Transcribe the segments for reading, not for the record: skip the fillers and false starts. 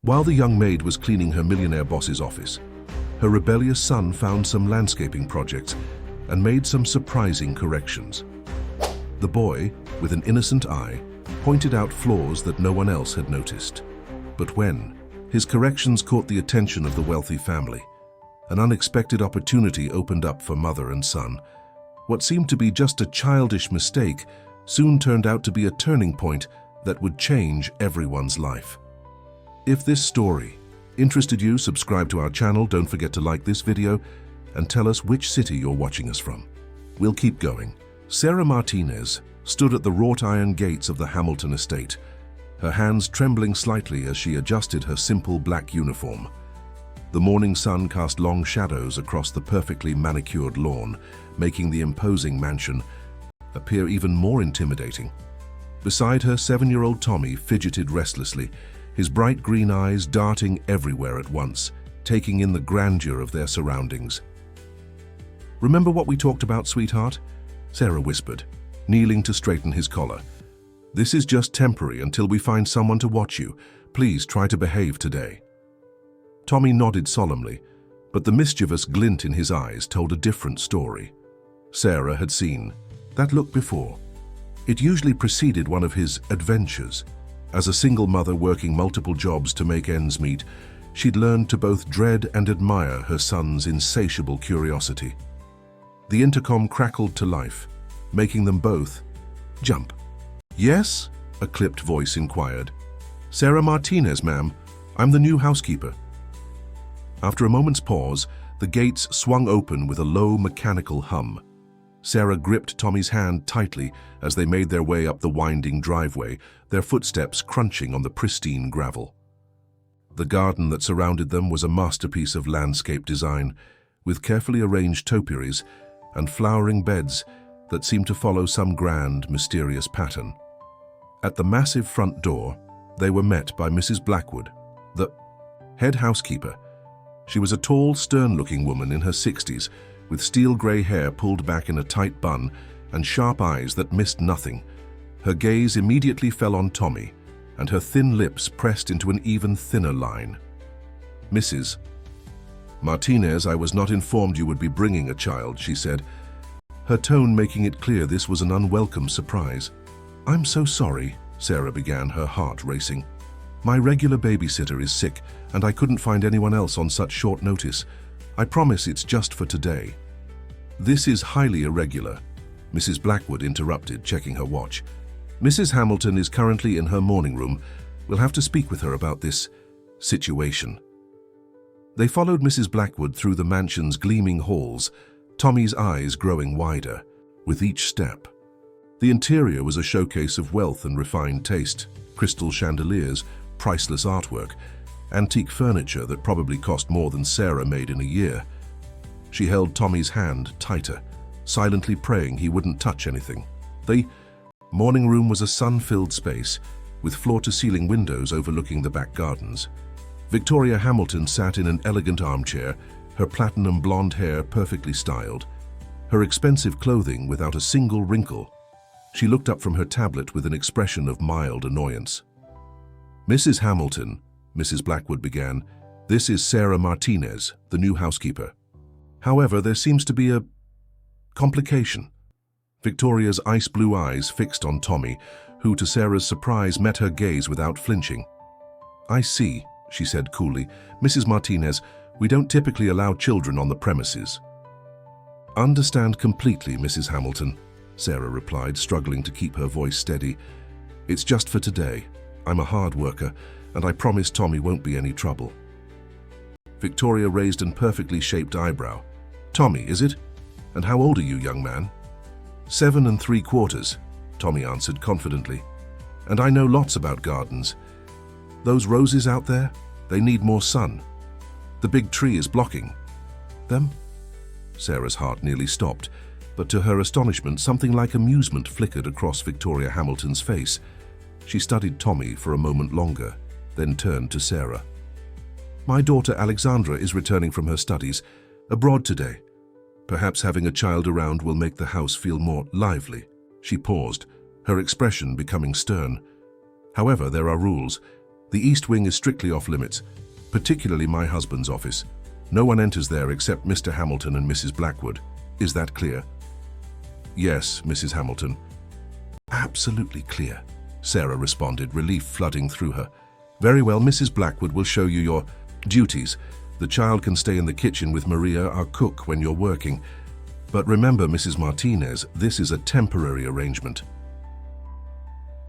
While the young maid was cleaning her millionaire boss's office, her rebellious son found some landscaping projects and made some surprising corrections. The boy, with an innocent eye, pointed out flaws that no one else had noticed. But when his corrections caught the attention of the wealthy family, an unexpected opportunity opened up for mother and son. What seemed to be just a childish mistake soon turned out to be a turning point that would change everyone's life. If this story interested you, subscribe to our channel, don't forget to like this video, and tell us which city you're watching us from. We'll keep going. Sarah Martinez stood at the wrought iron gates of the Hamilton estate, her hands trembling slightly as she adjusted her simple black uniform. The morning sun cast long shadows across the perfectly manicured lawn, making the imposing mansion appear even more intimidating. Beside her, 7-year-old Tommy fidgeted restlessly, his bright green eyes darting everywhere at once, taking in the grandeur of their surroundings. "Remember what we talked about, sweetheart?" Sarah whispered, kneeling to straighten his collar. "This is just temporary until we find someone to watch you. Please try to behave today." Tommy nodded solemnly, but the mischievous glint in his eyes told a different story. Sarah had seen that look before. It usually preceded one of his adventures. As a single mother working multiple jobs to make ends meet, she'd learned to both dread and admire her son's insatiable curiosity. The intercom crackled to life, making them both jump. "Yes?" a clipped voice inquired. "Sarah Martinez, ma'am. I'm the new housekeeper." After a moment's pause, the gates swung open with a low mechanical hum. Sarah gripped Tommy's hand tightly as they made their way up the winding driveway, their footsteps crunching on the pristine gravel. The garden that surrounded them was a masterpiece of landscape design, with carefully arranged topiaries and flowering beds that seemed to follow some grand, mysterious pattern. At the massive front door, they were met by Mrs. Blackwood, the head housekeeper. She was a tall, stern-looking woman in her 60s, with steel-grey hair pulled back in a tight bun and sharp eyes that missed nothing. Her gaze immediately fell on Tommy, and her thin lips pressed into an even thinner line. "Mrs. Martinez, I was not informed you would be bringing a child," she said, her tone making it clear this was an unwelcome surprise. "I'm so sorry," Sarah began, her heart racing. "My regular babysitter is sick, and I couldn't find anyone else on such short notice. I promise it's just for today." "This is highly irregular," Mrs. Blackwood interrupted, checking her watch. "Mrs. Hamilton is currently in her morning room. We'll have to speak with her about this situation." They followed Mrs. Blackwood through the mansion's gleaming halls, Tommy's eyes growing wider with each step. The interior was a showcase of wealth and refined taste, crystal chandeliers, priceless artwork, antique furniture that probably cost more than Sarah made in a year. She held Tommy's hand tighter, silently praying he wouldn't touch anything. The morning room was a sun-filled space, with floor-to-ceiling windows overlooking the back gardens. Victoria Hamilton sat in an elegant armchair, her platinum blonde hair perfectly styled, her expensive clothing without a single wrinkle. She looked up from her tablet with an expression of mild annoyance. "Mrs. Hamilton," Mrs. Blackwood began, "this is Sarah Martinez, the new housekeeper. However, there seems to be a complication." Victoria's ice-blue eyes fixed on Tommy, who, to Sarah's surprise, met her gaze without flinching. "I see," she said coolly. "Mrs. Martinez, we don't typically allow children on the premises." "Understand completely, Mrs. Hamilton," Sarah replied, struggling to keep her voice steady. "It's just for today. I'm a hard worker, and I promise Tommy won't be any trouble." Victoria raised an perfectly shaped eyebrow. "Tommy, is it? And how old are you, young man?" 7 3/4, Tommy answered confidently. "And I know lots about gardens. Those roses out there, they need more sun. The big tree is blocking them." Sarah's heart nearly stopped, but to her astonishment, something like amusement flickered across Victoria Hamilton's face. She studied Tommy for a moment longer, then turned to Sarah. "My daughter Alexandra is returning from her studies abroad today. Perhaps having a child around will make the house feel more lively." She paused, her expression becoming stern. "However, there are rules. The East Wing is strictly off limits, particularly my husband's office. No one enters there except Mr. Hamilton and Mrs. Blackwood. Is that clear? Yes, Mrs. Hamilton. Absolutely clear, Sarah responded, relief flooding through her. Very well, Mrs. Blackwood will show you your duties. The child can stay in the kitchen with Maria, our cook, when you're working. But remember, Mrs. Martinez, this is a temporary arrangement.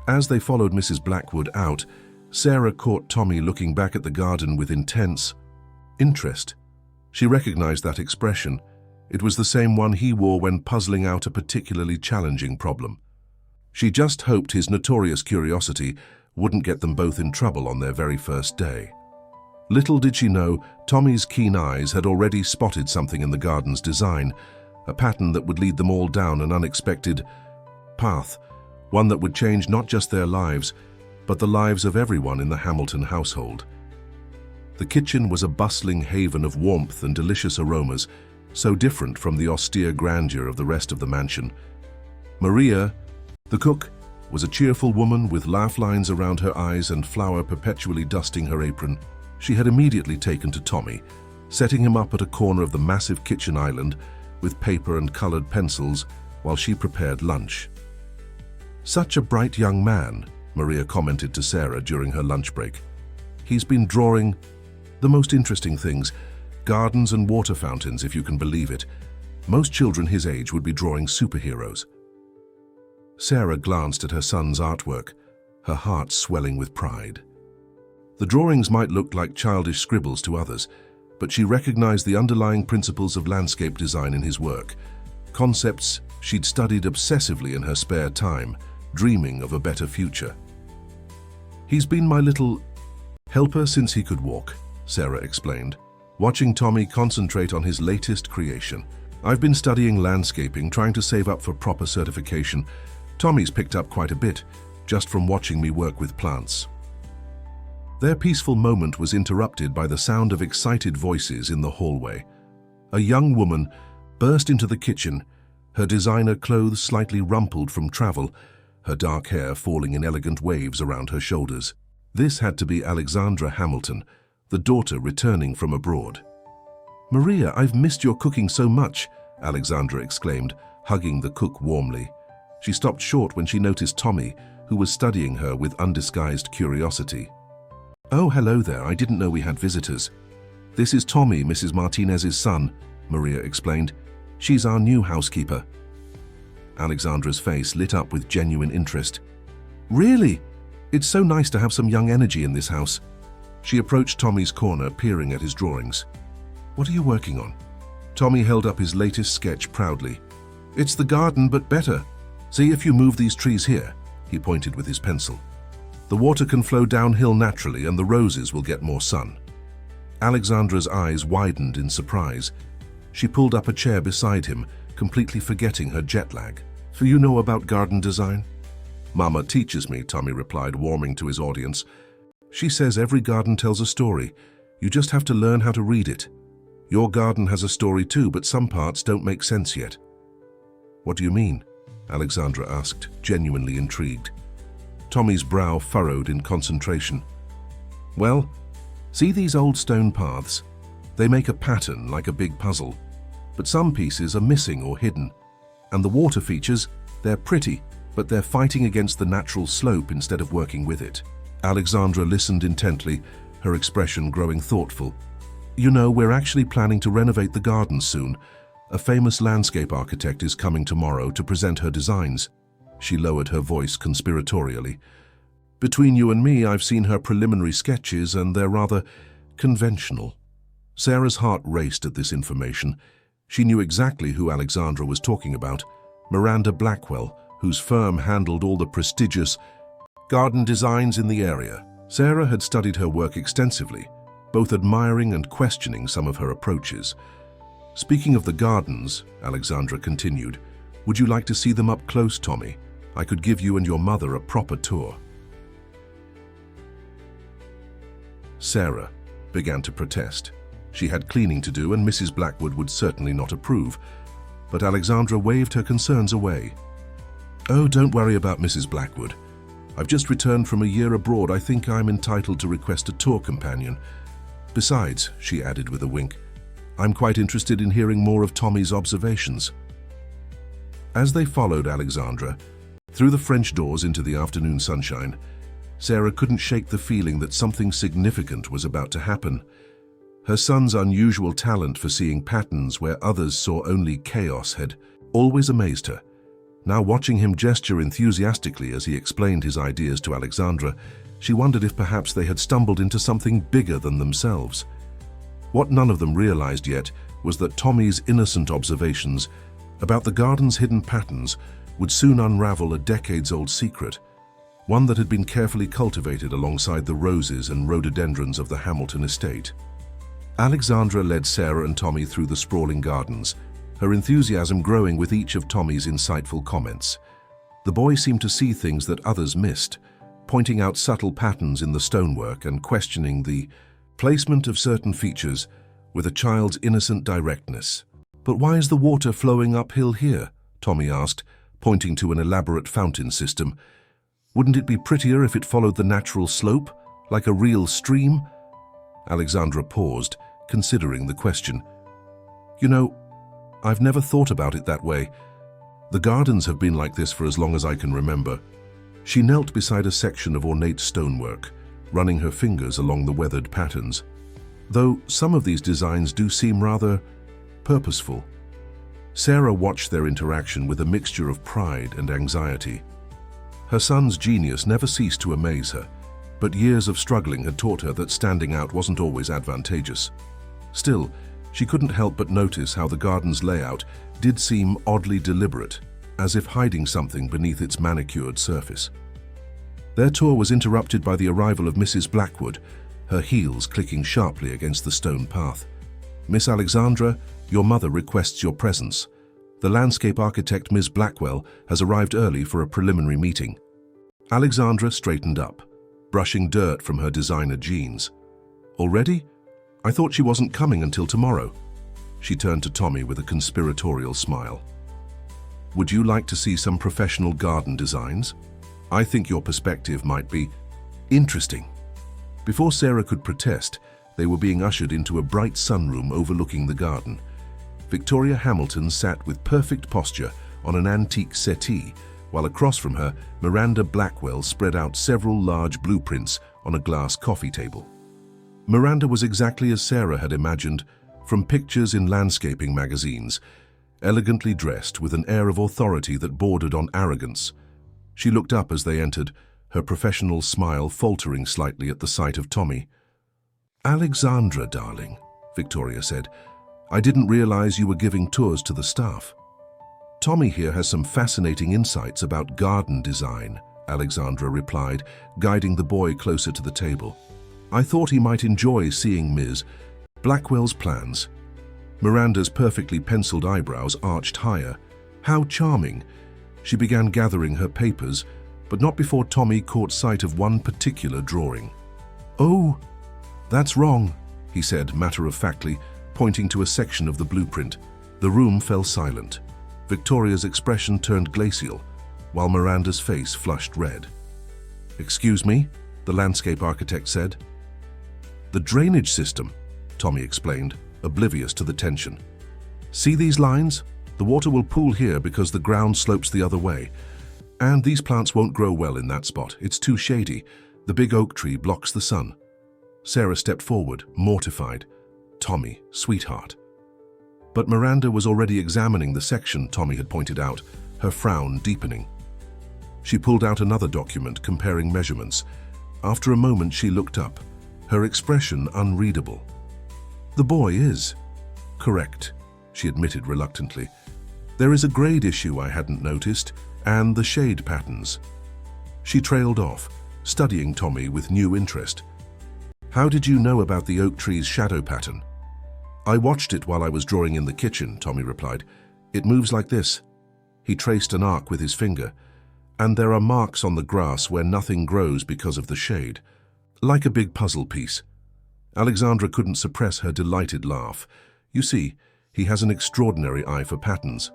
As they followed Mrs. Blackwood out, Sarah caught Tommy looking back at the garden with intense interest. She recognized that expression. It was the same one he wore when puzzling out a particularly challenging problem. She just hoped his notorious curiosity wouldn't get them both in trouble on their very first day. Little did she know, Tommy's keen eyes had already spotted something in the garden's design, a pattern that would lead them all down an unexpected path, one that would change not just their lives, but the lives of everyone in the Hamilton household. The kitchen was a bustling haven of warmth and delicious aromas, so different from the austere grandeur of the rest of the mansion. Maria, the cook, was a cheerful woman with laugh lines around her eyes and flour perpetually dusting her apron. She had immediately taken to Tommy, setting him up at a corner of the massive kitchen island with paper and colored pencils while she prepared lunch. Such a bright young man, Maria commented to Sarah during her lunch break. He's been drawing the most interesting things, gardens and water fountains, if you can believe it. Most children his age would be drawing superheroes. Sarah glanced at her son's artwork, her heart swelling with pride. The drawings might look like childish scribbles to others, but she recognized the underlying principles of landscape design in his work, concepts she'd studied obsessively in her spare time, dreaming of a better future. He's been my little helper since he could walk, Sarah explained, watching Tommy concentrate on his latest creation. I've been studying landscaping, trying to save up for proper certification. Tommy's picked up quite a bit, just from watching me work with plants. Their peaceful moment was interrupted by the sound of excited voices in the hallway. A young woman burst into the kitchen, her designer clothes slightly rumpled from travel, her dark hair falling in elegant waves around her shoulders. This had to be Alexandra Hamilton, the daughter returning from abroad. Maria, I've missed your cooking so much, Alexandra exclaimed, hugging the cook warmly. She stopped short when she noticed Tommy, who was studying her with undisguised curiosity. Oh, hello there, I didn't know we had visitors. This is Tommy, Mrs. Martinez's son, Maria explained. She's our new housekeeper. Alexandra's face lit up with genuine interest. Really? It's so nice to have some young energy in this house. She approached Tommy's corner, peering at his drawings. What are you working on? Tommy held up his latest sketch proudly. It's the garden, but better. See if you move these trees here, he pointed with his pencil. The water can flow downhill naturally and the roses will get more sun. Alexandra's eyes widened in surprise. She pulled up a chair beside him, completely forgetting her jet lag. So you know about garden design? Mama teaches me, Tommy replied, warming to his audience. She says every garden tells a story. You just have to learn how to read it. Your garden has a story too, but some parts don't make sense yet. What do you mean? Alexandra asked, genuinely intrigued. Tommy's brow furrowed in concentration. Well, see these old stone paths? They make a pattern like a big puzzle, but some pieces are missing or hidden. And the water features, they're pretty, but they're fighting against the natural slope instead of working with it. Alexandra listened intently, her expression growing thoughtful. You know, we're actually planning to renovate the garden soon. A famous landscape architect is coming tomorrow to present her designs. She lowered her voice conspiratorially. Between you and me, I've seen her preliminary sketches and they're rather conventional. Sarah's heart raced at this information. She knew exactly who Alexandra was talking about, Miranda Blackwell, whose firm handled all the prestigious garden designs in the area. Sarah had studied her work extensively, both admiring and questioning some of her approaches. Speaking of the gardens, Alexandra continued, would you like to see them up close, Tommy? I could give you and your mother a proper tour. Sarah began to protest. She had cleaning to do and Mrs. Blackwood would certainly not approve, but Alexandra waved her concerns away. Oh, don't worry about Mrs. Blackwood. I've just returned from a year abroad. I think I'm entitled to request a tour companion. Besides, she added with a wink, I'm quite interested in hearing more of Tommy's observations. As they followed Alexandra through the French doors into the afternoon sunshine, Sarah couldn't shake the feeling that something significant was about to happen. Her son's unusual talent for seeing patterns where others saw only chaos had always amazed her. Now, watching him gesture enthusiastically as he explained his ideas to Alexandra, she wondered if perhaps they had stumbled into something bigger than themselves. What none of them realized yet was that Tommy's innocent observations about the garden's hidden patterns would soon unravel a decades-old secret, one that had been carefully cultivated alongside the roses and rhododendrons of the Hamilton estate. Alexandra led Sarah and Tommy through the sprawling gardens, her enthusiasm growing with each of Tommy's insightful comments. The boy seemed to see things that others missed, pointing out subtle patterns in the stonework and questioning the placement of certain features with a child's innocent directness. "But why is the water flowing uphill here?" Tommy asked, pointing to an elaborate fountain system. "Wouldn't it be prettier if it followed the natural slope, like a real stream?" Alexandra paused, considering the question. "You know, I've never thought about it that way. The gardens have been like this for as long as I can remember." She knelt beside a section of ornate stonework, running her fingers along the weathered patterns. Though some of these designs do seem rather purposeful. Sarah watched their interaction with a mixture of pride and anxiety. Her son's genius never ceased to amaze her, but years of struggling had taught her that standing out wasn't always advantageous. Still, she couldn't help but notice how the garden's layout did seem oddly deliberate, as if hiding something beneath its manicured surface. Their tour was interrupted by the arrival of Mrs. Blackwood, her heels clicking sharply against the stone path. "Miss Alexandra, your mother requests your presence. The landscape architect, Ms. Blackwell, has arrived early for a preliminary meeting." Alexandra straightened up, brushing dirt from her designer jeans. "Already? I thought she wasn't coming until tomorrow." She turned to Tommy with a conspiratorial smile. "Would you like to see some professional garden designs? I think your perspective might be interesting." Before Sarah could protest, they were being ushered into a bright sunroom overlooking the garden. Victoria Hamilton sat with perfect posture on an antique settee, while across from her, Miranda Blackwell spread out several large blueprints on a glass coffee table. Miranda was exactly as Sarah had imagined from pictures in landscaping magazines, elegantly dressed with an air of authority that bordered on arrogance. She looked up as they entered, her professional smile faltering slightly at the sight of Tommy. "Alexandra, darling," Victoria said, "I didn't realize you were giving tours to the staff." "Tommy here has some fascinating insights about garden design," Alexandra replied, guiding the boy closer to the table. "I thought he might enjoy seeing Ms. Blackwell's plans." Miranda's perfectly penciled eyebrows arched higher. "How charming!" She began gathering her papers, but not before Tommy caught sight of one particular drawing. "Oh, that's wrong," he said matter-of-factly, pointing to a section of the blueprint. The room fell silent. Victoria's expression turned glacial, while Miranda's face flushed red. "Excuse me," the landscape architect said. "The drainage system," Tommy explained, oblivious to the tension. "See these lines? The water will pool here because the ground slopes the other way. And these plants won't grow well in that spot. It's too shady. The big oak tree blocks the sun." Sarah stepped forward, mortified. "Tommy, sweetheart." But Miranda was already examining the section Tommy had pointed out, her frown deepening. She pulled out another document comparing measurements. After a moment, she looked up, her expression unreadable. "The boy is correct," she admitted reluctantly. "There is a grade issue I hadn't noticed, and the shade patterns." She trailed off, studying Tommy with new interest. "How did you know about the oak tree's shadow pattern?" "I watched it while I was drawing in the kitchen," Tommy replied. "It moves like this." He traced an arc with his finger. "And there are marks on the grass where nothing grows because of the shade. Like a big puzzle piece." Alexandra couldn't suppress her delighted laugh. "You see, he has an extraordinary eye for patterns."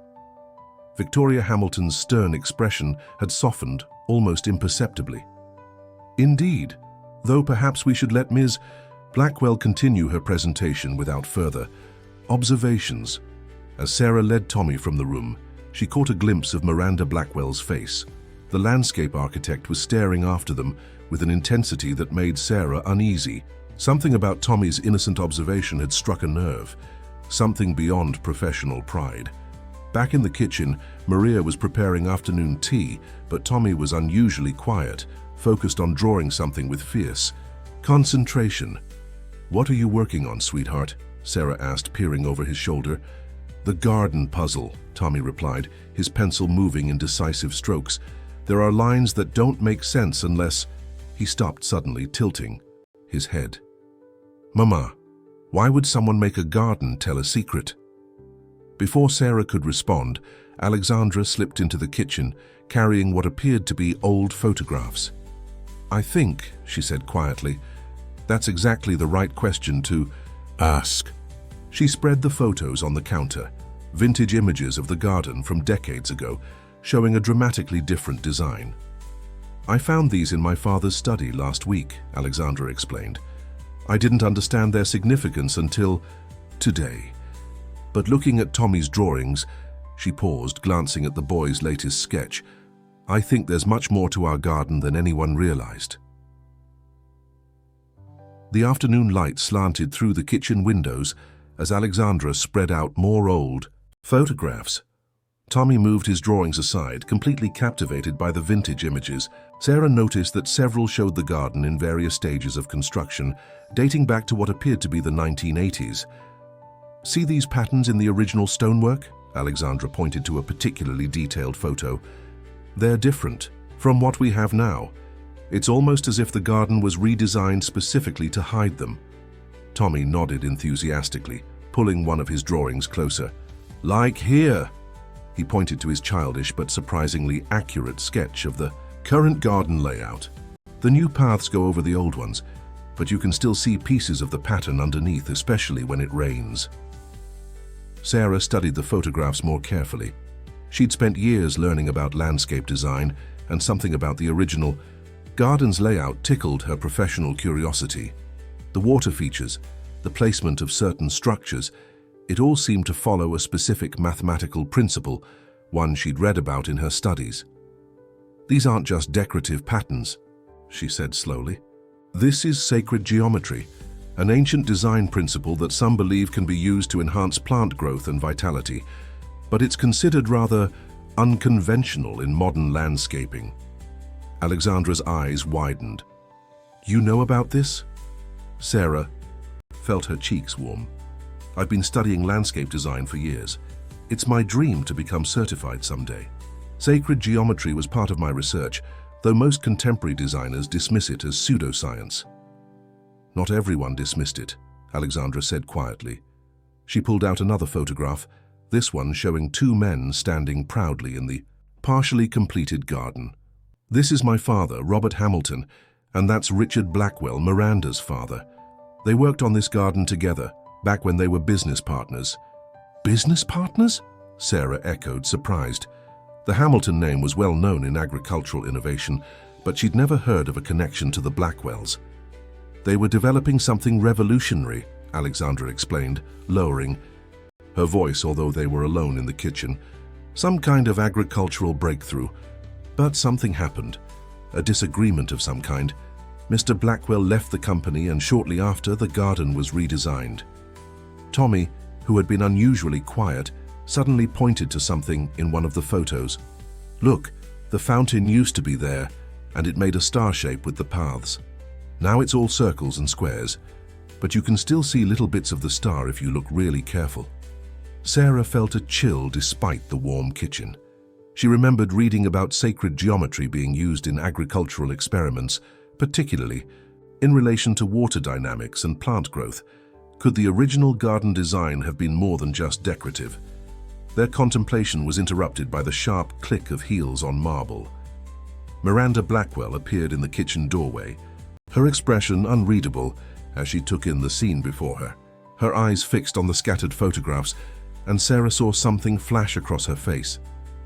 Victoria Hamilton's stern expression had softened almost imperceptibly. Indeed, though perhaps we should let Ms. Blackwell continue her presentation without further observations. As Sarah led Tommy from the room, she caught a glimpse of Miranda Blackwell's face. The landscape architect was staring after them with an intensity that made Sarah uneasy. Something about Tommy's innocent observation had struck a nerve, something beyond professional pride. Back in the kitchen, Maria was preparing afternoon tea, but Tommy was unusually quiet, focused on drawing something with fierce concentration. "What are you working on, sweetheart?" Sarah asked, peering over his shoulder. "The garden puzzle," Tommy replied, his pencil moving in decisive strokes. "There are lines that don't make sense unless—" He stopped suddenly, tilting his head. "Mama, why would someone make a garden tell a secret?" Before Sarah could respond, Alexandra slipped into the kitchen, carrying what appeared to be old photographs. "I think," she said quietly, "that's exactly the right question to ask." She spread the photos on the counter, vintage images of the garden from decades ago, showing a dramatically different design. "I found these in my father's study last week," Alexandra explained. "I didn't understand their significance until today. But looking at Tommy's drawings," she paused, glancing at the boy's latest sketch, "I think there's much more to our garden than anyone realized." The afternoon light slanted through the kitchen windows as Alexandra spread out more old photographs. Tommy moved his drawings aside, completely captivated by the vintage images. Sarah noticed that several showed the garden in various stages of construction, dating back to what appeared to be the 1980s. "See these patterns in the original stonework?" Alexandra pointed to a particularly detailed photo. "They're different from what we have now. It's almost as if the garden was redesigned specifically to hide them." Tommy nodded enthusiastically, pulling one of his drawings closer. "Like here!" He pointed to his childish but surprisingly accurate sketch of the current garden layout. "The new paths go over the old ones, but you can still see pieces of the pattern underneath, especially when it rains." Sarah studied the photographs more carefully. She'd spent years learning about landscape design, and something about the original garden's layout tickled her professional curiosity. The water features, the placement of certain structures, it all seemed to follow a specific mathematical principle, one she'd read about in her studies. "These aren't just decorative patterns," she said slowly. "This is sacred geometry, an ancient design principle that some believe can be used to enhance plant growth and vitality, but it's considered rather unconventional in modern landscaping." Alexandra's eyes widened. "You know about this?" Sarah felt her cheeks warm. "I've been studying landscape design for years. It's my dream to become certified someday. Sacred geometry was part of my research, though most contemporary designers dismiss it as pseudoscience." "Not everyone dismissed it," Alexandra said quietly. She pulled out another photograph, this one showing two men standing proudly in the partially completed garden. "This is my father, Robert Hamilton, and that's Richard Blackwell, Miranda's father. They worked on this garden together, back when they were business partners." "Business partners?" Sarah echoed, surprised. The Hamilton name was well known in agricultural innovation, but she'd never heard of a connection to the Blackwells. "They were developing something revolutionary," Alexandra explained, lowering her voice although they were alone in the kitchen. "Some kind of agricultural breakthrough. But something happened, a disagreement of some kind. Mr. Blackwell left the company, and shortly after, the garden was redesigned." Tommy, who had been unusually quiet, suddenly pointed to something in one of the photos. "Look, the fountain used to be there, and it made a star shape with the paths. Now it's all circles and squares, but you can still see little bits of the star if you look really careful." Sarah felt a chill despite the warm kitchen. She remembered reading about sacred geometry being used in agricultural experiments, particularly in relation to water dynamics and plant growth. Could the original garden design have been more than just decorative? Their contemplation was interrupted by the sharp click of heels on marble. Miranda Blackwell appeared in the kitchen doorway, her expression unreadable as she took in the scene before her. Her eyes fixed on the scattered photographs, and Sarah saw something flash across her face.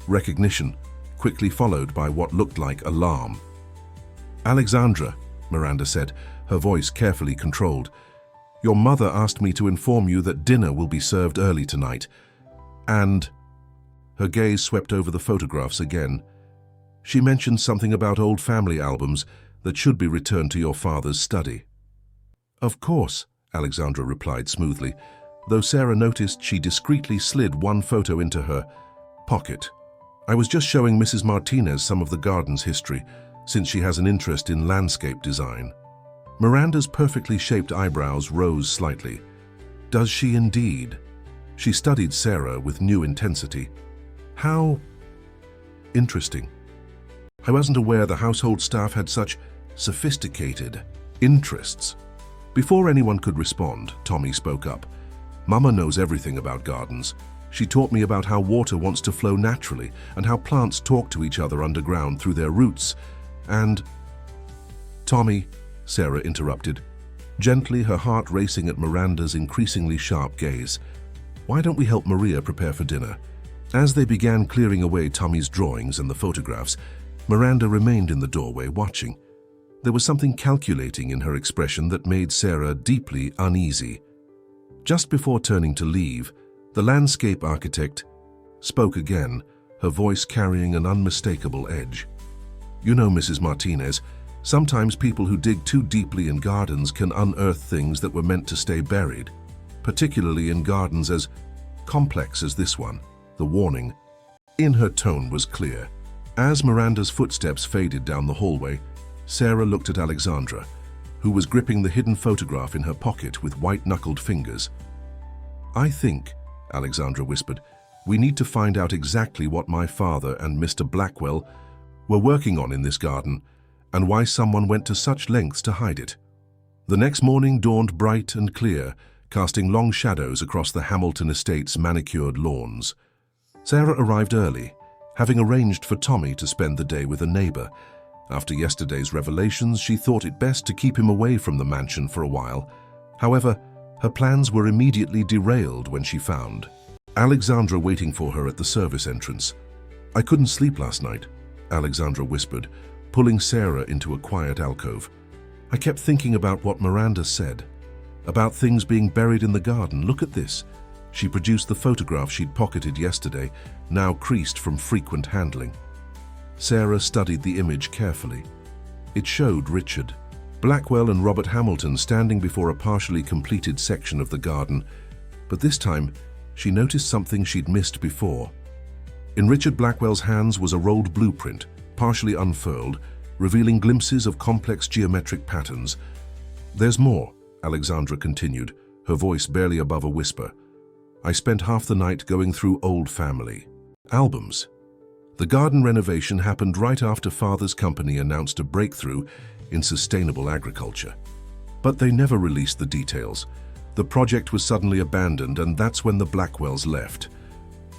Recognition, quickly followed by what looked like alarm. "Alexandra," Miranda said, her voice carefully controlled, "your mother asked me to inform you that dinner will be served early tonight. And..." Her gaze swept over the photographs again. "She mentioned something about old family albums that should be returned to your father's study." "Of course," Alexandra replied smoothly, though Sarah noticed she discreetly slid one photo into her pocket. "I was just showing Mrs. Martinez some of the garden's history, since she has an interest in landscape design." Miranda's perfectly shaped eyebrows rose slightly. "Does she indeed?" She studied Sarah with new intensity. "How interesting. I wasn't aware the household staff had such sophisticated interests." Before anyone could respond, Tommy spoke up. "Mama knows everything about gardens. She taught me about how water wants to flow naturally and how plants talk to each other underground through their roots. And..." "Tommy," Sarah interrupted, gently, her heart racing at Miranda's increasingly sharp gaze, "why don't we help Maria prepare for dinner?" As they began clearing away Tommy's drawings and the photographs, Miranda remained in the doorway watching. There was something calculating in her expression that made Sarah deeply uneasy. Just before turning to leave, the landscape architect spoke again, her voice carrying an unmistakable edge. "You know, Mrs. Martinez, sometimes people who dig too deeply in gardens can unearth things that were meant to stay buried, particularly in gardens as complex as this one." The warning in her tone was clear. As Miranda's footsteps faded down the hallway, Sarah looked at Alexandra, who was gripping the hidden photograph in her pocket with white-knuckled fingers. "I think," Alexandra whispered, "we need to find out exactly what my father and Mr. Blackwell were working on in this garden, and why someone went to such lengths to hide it." The next morning dawned bright and clear, casting long shadows across the Hamilton Estate's manicured lawns. Sarah arrived early, having arranged for Tommy to spend the day with a neighbor. After yesterday's revelations, she thought it best to keep him away from the mansion for a while. However, her plans were immediately derailed when she found Alexandra waiting for her at the service entrance. "I couldn't sleep last night," Alexandra whispered, pulling Sarah into a quiet alcove. "I kept thinking about what Miranda said, about things being buried in the garden. Look at this." She produced the photograph she'd pocketed yesterday, now creased from frequent handling. Sarah studied the image carefully. It showed Richard Blackwell and Robert Hamilton standing before a partially completed section of the garden, but this time she noticed something she'd missed before. In Richard Blackwell's hands was a rolled blueprint, partially unfurled, revealing glimpses of complex geometric patterns. "There's more," Alexandra continued, her voice barely above a whisper. "I spent half the night going through old family albums. The garden renovation happened right after Father's company announced a breakthrough in sustainable agriculture. But they never released the details. The project was suddenly abandoned, and that's when the Blackwells left."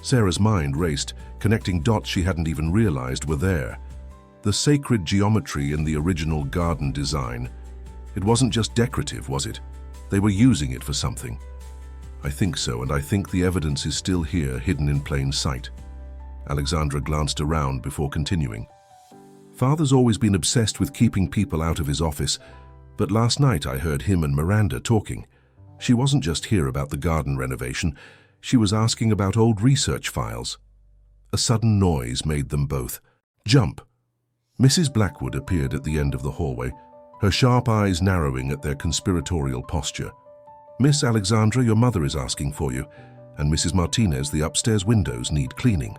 Sarah's mind raced, connecting dots she hadn't even realized were there. The sacred geometry in the original garden design. It wasn't just decorative, was it? They were using it for something. "I think so, and I think the evidence is still here, hidden in plain sight." Alexandra glanced around before continuing. "Father's always been obsessed with keeping people out of his office, but last night I heard him and Miranda talking. She wasn't just here about the garden renovation, she was asking about old research files." A sudden noise made them both jump. Mrs. Blackwood appeared at the end of the hallway, her sharp eyes narrowing at their conspiratorial posture. "Miss Alexandra, your mother is asking for you, and Mrs. Martinez, the upstairs windows need cleaning."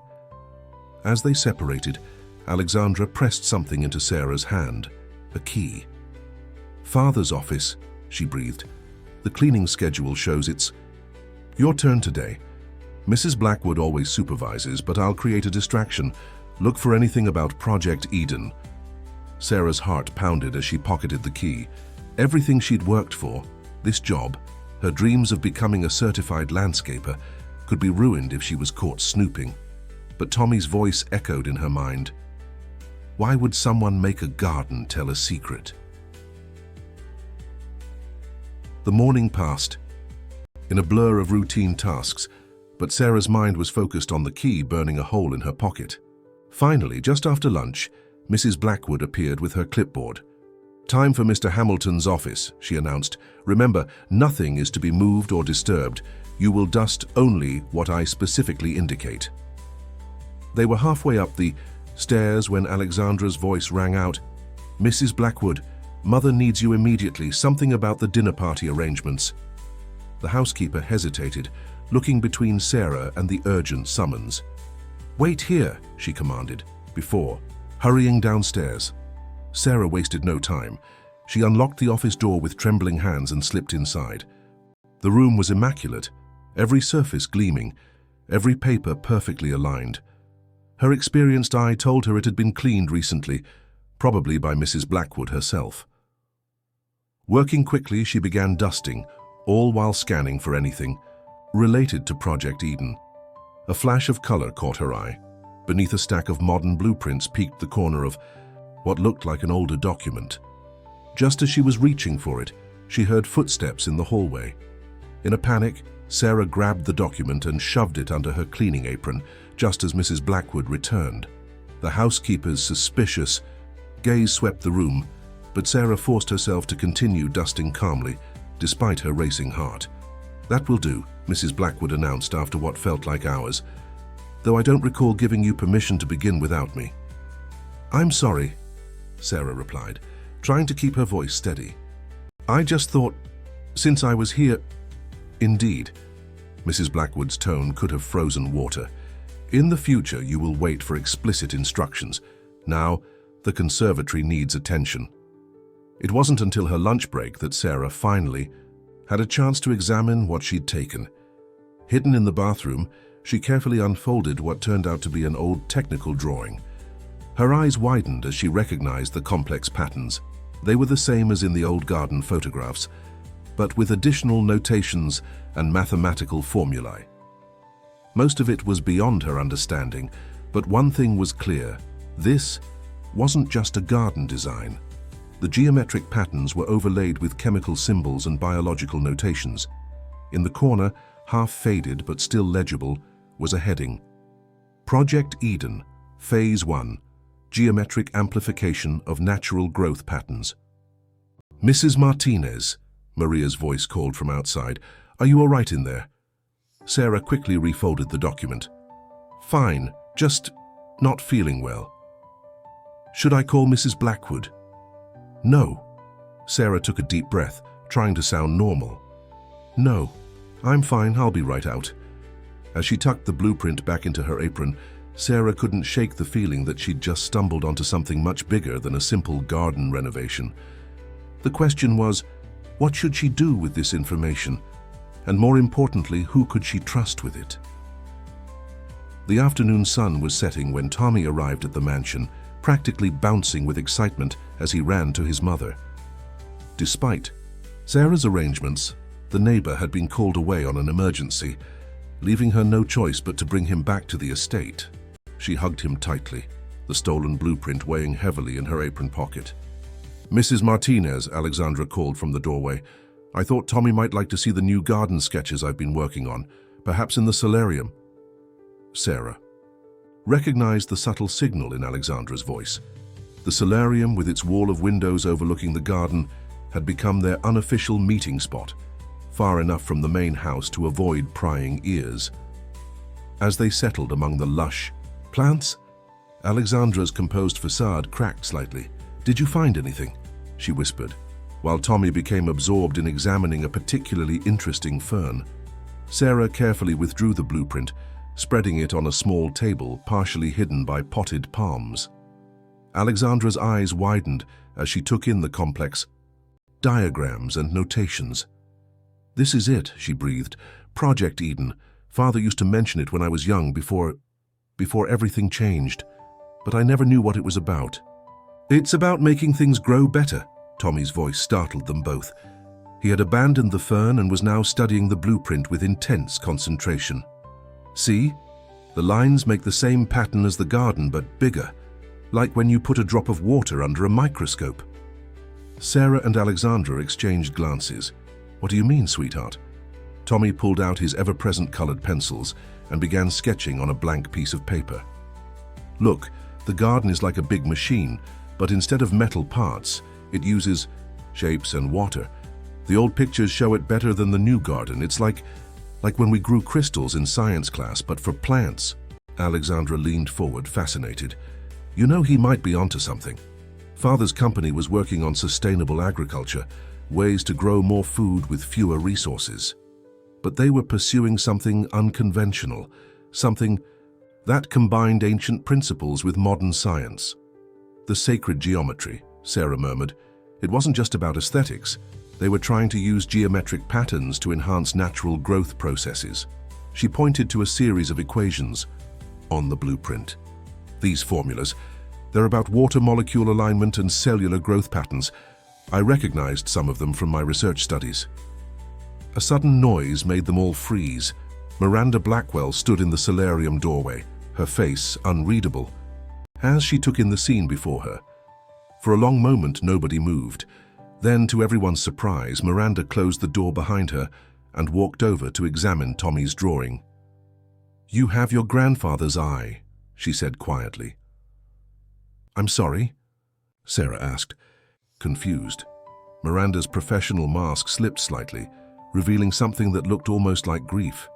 As they separated, Alexandra pressed something into Sarah's hand, a key. "Father's office," she breathed. "The cleaning schedule shows it's your turn today. Mrs. Blackwood always supervises, but I'll create a distraction. Look for anything about Project Eden." Sarah's heart pounded as she pocketed the key. Everything she'd worked for, this job, her dreams of becoming a certified landscaper, could be ruined if she was caught snooping. But Tommy's voice echoed in her mind. Why would someone make a garden tell a secret? The morning passed, in a blur of routine tasks, but Sarah's mind was focused on the key burning a hole in her pocket. Finally, just after lunch, Mrs. Blackwood appeared with her clipboard. "Time for Mr. Hamilton's office," she announced. "Remember, nothing is to be moved or disturbed. You will dust only what I specifically indicate." They were halfway up the stairs when Alexandra's voice rang out. "Mrs. Blackwood, Mother needs you immediately. Something about the dinner party arrangements." The housekeeper hesitated, looking between Sarah and the urgent summons. "Wait here," she commanded, before hurrying downstairs. Sarah wasted no time. She unlocked the office door with trembling hands and slipped inside. The room was immaculate, every surface gleaming, every paper perfectly aligned. Her experienced eye told her it had been cleaned recently, probably by Mrs. Blackwood herself. Working quickly, she began dusting, all while scanning for anything related to Project Eden. A flash of color caught her eye. Beneath a stack of modern blueprints peeked the corner of what looked like an older document. Just as she was reaching for it, she heard footsteps in the hallway. In a panic, Sarah grabbed the document and shoved it under her cleaning apron, just as Mrs. Blackwood returned. The housekeeper's suspicious gaze swept the room, but Sarah forced herself to continue dusting calmly, despite her racing heart. "That will do," Mrs. Blackwood announced after what felt like hours, "though I don't recall giving you permission to begin without me." "I'm sorry," Sarah replied, trying to keep her voice steady. "I just thought, since I was here—" "Indeed." Mrs. Blackwood's tone could have frozen water. "In the future, you will wait for explicit instructions. Now, the conservatory needs attention." It wasn't until her lunch break that Sarah finally had a chance to examine what she'd taken. Hidden in the bathroom, she carefully unfolded what turned out to be an old technical drawing. Her eyes widened as she recognized the complex patterns. They were the same as in the old garden photographs, but with additional notations and mathematical formulae. Most of it was beyond her understanding, but one thing was clear: this wasn't just a garden design. The geometric patterns were overlaid with chemical symbols and biological notations. In the corner, half faded but still legible, was a heading: Project Eden, Phase 1, Geometric Amplification of Natural Growth Patterns. "Mrs. Martinez," Maria's voice called from outside, "are you all right in there?" Sarah quickly refolded the document. "Fine, just not feeling well." "Should I call Mrs. Blackwood?" "No." Sarah took a deep breath, trying to sound normal. "No, I'm fine, I'll be right out." As she tucked the blueprint back into her apron, Sarah couldn't shake the feeling that she'd just stumbled onto something much bigger than a simple garden renovation. The question was, what should she do with this information? And more importantly, who could she trust with it? The afternoon sun was setting when Tommy arrived at the mansion, practically bouncing with excitement as he ran to his mother. Despite Sarah's arrangements, the neighbor had been called away on an emergency, leaving her no choice but to bring him back to the estate. She hugged him tightly, the stolen blueprint weighing heavily in her apron pocket. "Mrs. Martinez," Alexandra called from the doorway, "I thought Tommy might like to see the new garden sketches I've been working on, perhaps in the solarium." Sarah recognized the subtle signal in Alexandra's voice. The solarium, with its wall of windows overlooking the garden, had become their unofficial meeting spot, far enough from the main house to avoid prying ears. As they settled among the lush plants, Alexandra's composed facade cracked slightly. "Did you find anything?" she whispered, while Tommy became absorbed in examining a particularly interesting fern. Sarah carefully withdrew the blueprint, spreading it on a small table partially hidden by potted palms. Alexandra's eyes widened as she took in the complex diagrams and notations. "This is it," she breathed. "Project Eden. Father used to mention it when I was young, before everything changed. But I never knew what it was about." "It's about making things grow better," Tommy's voice startled them both. He had abandoned the fern and was now studying the blueprint with intense concentration. "See? The lines make the same pattern as the garden, but bigger, like when you put a drop of water under a microscope." Sarah and Alexandra exchanged glances. "What do you mean, sweetheart?" Tommy pulled out his ever-present colored pencils and began sketching on a blank piece of paper. "Look, The garden is like a big machine, but instead of metal parts, it uses shapes and water. The old pictures show it better than the new garden. It's like when we grew crystals in science class, but for plants. Alexandra leaned forward, fascinated. You know, he might be onto something. Father's company was working on sustainable agriculture, ways to grow more food with fewer resources. But they were pursuing something unconventional, something that combined ancient principles with modern science. The sacred geometry, Sarah murmured. It wasn't just about aesthetics. They were trying to use geometric patterns to enhance natural growth processes. She pointed to a series of equations on the blueprint. These formulas, they're about water molecule alignment and cellular growth patterns. I recognized some of them from my research studies. A sudden noise made them all freeze. Miranda Blackwell stood in the solarium doorway, her face unreadable, as she took in the scene before her. For a long moment, nobody moved. Then, to everyone's surprise, Miranda closed the door behind her and walked over to examine Tommy's drawing. "You have your grandfather's eye," she said quietly. "I'm sorry?" Sarah asked, confused. Miranda's professional mask slipped slightly, revealing something that looked almost like grief.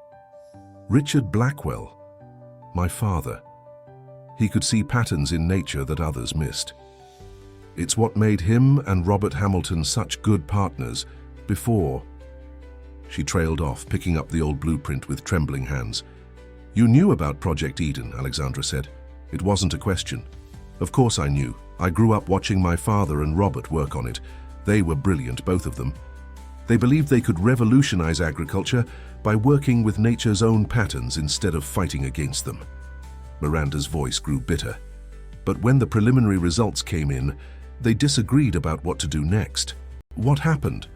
"Richard Blackwell, my father. He could see patterns in nature that others missed. It's what made him and Robert Hamilton such good partners before." She trailed off, picking up the old blueprint with trembling hands. "You knew about Project Eden," Alexandra said. "It wasn't a question." "Of course I knew. I grew up watching my father and Robert work on it. They were brilliant, both of them. They believed they could revolutionize agriculture by working with nature's own patterns instead of fighting against them." Miranda's voice grew bitter. "But when the preliminary results came in, they disagreed about what to do next." "What happened?"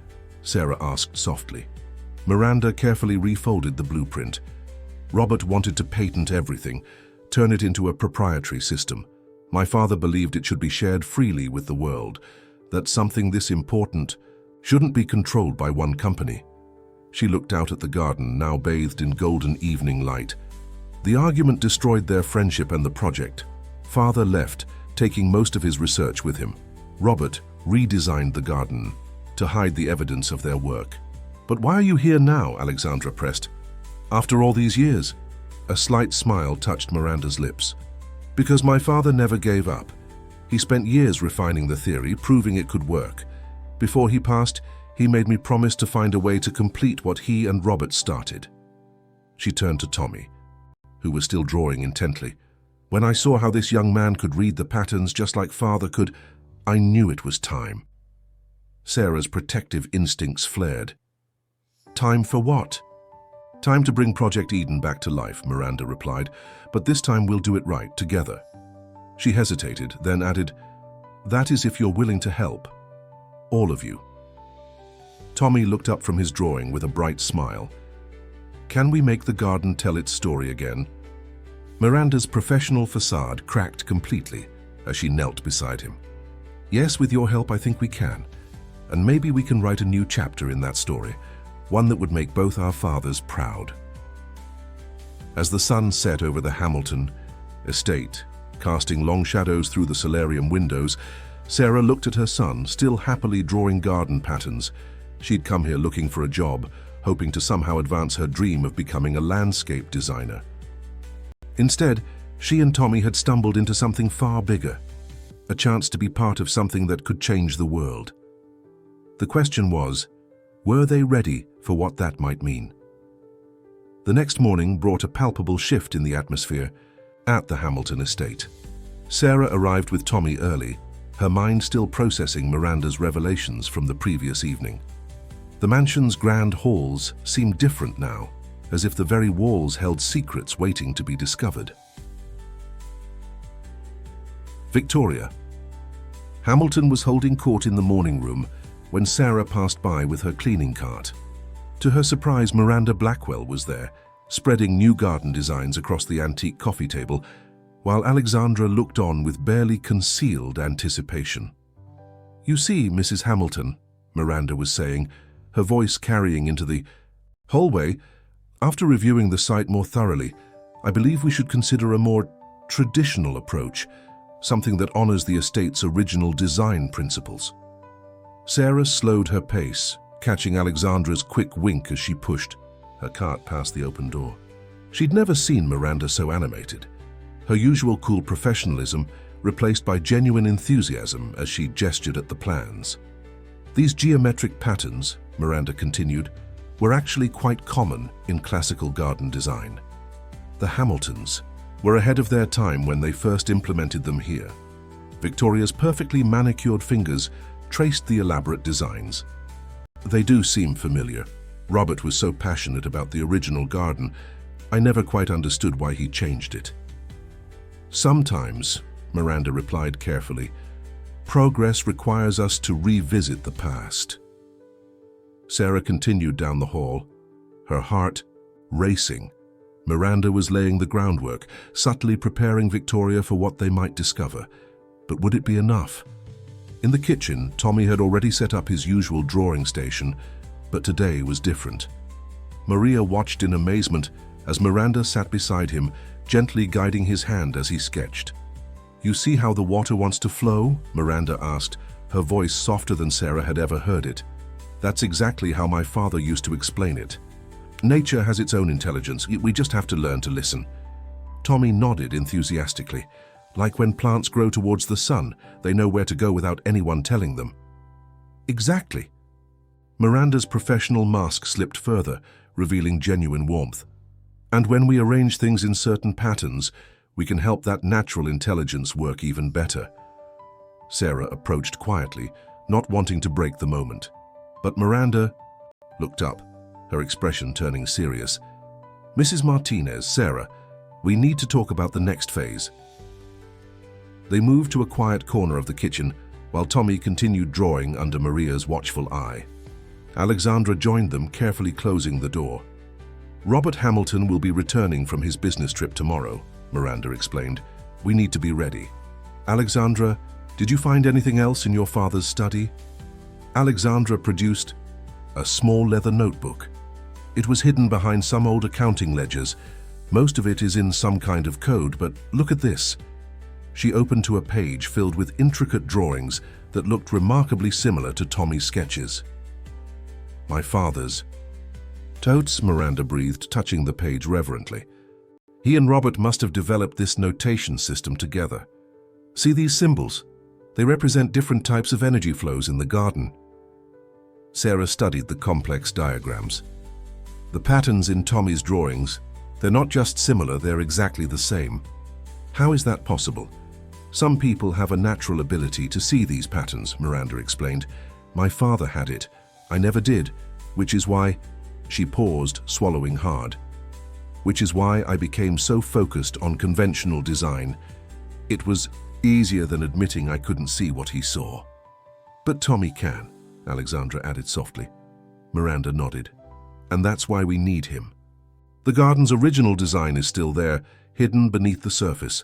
Sarah asked softly. Miranda carefully refolded the blueprint. "Robert wanted to patent everything, turn it into a proprietary system. My father believed it should be shared freely with the world, that something this important shouldn't be controlled by one company." She looked out at the garden, now bathed in golden evening light. "The argument destroyed their friendship and the project. Father left, taking most of his research with him. Robert redesigned the garden to hide the evidence of their work." "But why are you here now?" Alexandra pressed. "After all these years?" A slight smile touched Miranda's lips. "Because my father never gave up. He spent years refining the theory, proving it could work. Before he passed, he made me promise to find a way to complete what he and Robert started." She turned to Tommy, who was still drawing intently. "When I saw how this young man could read the patterns just like father could, I knew it was time." Sarah's protective instincts flared. "Time for what?" "Time to bring Project Eden back to life," Miranda replied, "but this time we'll do it right, together." She hesitated, then added, "That is if you're willing to help. All of you." Tommy looked up from his drawing with a bright smile. "Can we make the garden tell its story again?" Miranda's professional facade cracked completely as she knelt beside him. "Yes, with your help I think we can. And maybe we can write a new chapter in that story, one that would make both our fathers proud." As the sun set over the Hamilton estate, casting long shadows through the solarium windows, Sarah looked at her son, still happily drawing garden patterns. She'd come here looking for a job, hoping to somehow advance her dream of becoming a landscape designer. Instead, she and Tommy had stumbled into something far bigger, a chance to be part of something that could change the world. The question was, were they ready for what that might mean? The next morning brought a palpable shift in the atmosphere at the Hamilton estate. Sarah arrived with Tommy early, her mind still processing Miranda's revelations from the previous evening. The mansion's grand halls seemed different now, as if the very walls held secrets waiting to be discovered. Victoria. Hamilton was holding court in the morning room when Sarah passed by with her cleaning cart. To her surprise, Miranda Blackwell was there, spreading new garden designs across the antique coffee table, while Alexandra looked on with barely concealed anticipation. "You see, Mrs. Hamilton," Miranda was saying, her voice carrying into the hallway, "after reviewing the site more thoroughly, I believe we should consider a more traditional approach, something that honors the estate's original design principles. Sarah slowed her pace, catching Alexandra's quick wink as she pushed her cart past the open door. She'd never seen Miranda so animated, her usual cool professionalism replaced by genuine enthusiasm as she gestured at the plans. These geometric patterns, Miranda continued, were actually quite common in classical garden design. The Hamiltons were ahead of their time when they first implemented them here. Victoria's perfectly manicured fingers traced the elaborate designs. They do seem familiar. Robert was so passionate about the original garden, I never quite understood why he changed it. Sometimes, Miranda replied carefully, progress requires us to revisit the past. Sarah continued down the hall, her heart racing. Miranda was laying the groundwork, subtly preparing Victoria for what they might discover. But would it be enough? In the kitchen, Tommy had already set up his usual drawing station, but today was different. Maria watched in amazement as Miranda sat beside him, gently guiding his hand as he sketched. "You see how the water wants to flow?" Miranda asked, her voice softer than Sarah had ever heard it. "That's exactly how my father used to explain it. Nature has its own intelligence, we just have to learn to listen." Tommy nodded enthusiastically. Like when plants grow towards the sun, they know where to go without anyone telling them. Exactly. Miranda's professional mask slipped further, revealing genuine warmth. And when we arrange things in certain patterns, we can help that natural intelligence work even better. Sarah approached quietly, not wanting to break the moment. But Miranda looked up, her expression turning serious. "Mrs. Martinez, Sarah, we need to talk about the next phase." They moved to a quiet corner of the kitchen, while Tommy continued drawing under Maria's watchful eye. Alexandra joined them, carefully closing the door. "Robert Hamilton will be returning from his business trip tomorrow," Miranda explained. "We need to be ready." "Alexandra, did you find anything else in your father's study?" Alexandra produced a small leather notebook. It was hidden behind some old accounting ledgers. Most of it is in some kind of code, but look at this. She opened to a page filled with intricate drawings that looked remarkably similar to Tommy's sketches. "My father's." "Totes," Miranda breathed, touching the page reverently. "He and Robert must have developed this notation system together. See these symbols? They represent different types of energy flows in the garden." Sarah studied the complex diagrams. "The patterns in Tommy's drawings, they're not just similar, they're exactly the same. How is that possible?" "Some people have a natural ability to see these patterns," Miranda explained. "My father had it. I never did, which is why—" She paused, swallowing hard. "Which is why I became so focused on conventional design. It was easier than admitting I couldn't see what he saw." "But Tommy can," Alexandra added softly. Miranda nodded. "And that's why we need him. The garden's original design is still there, hidden beneath the surface.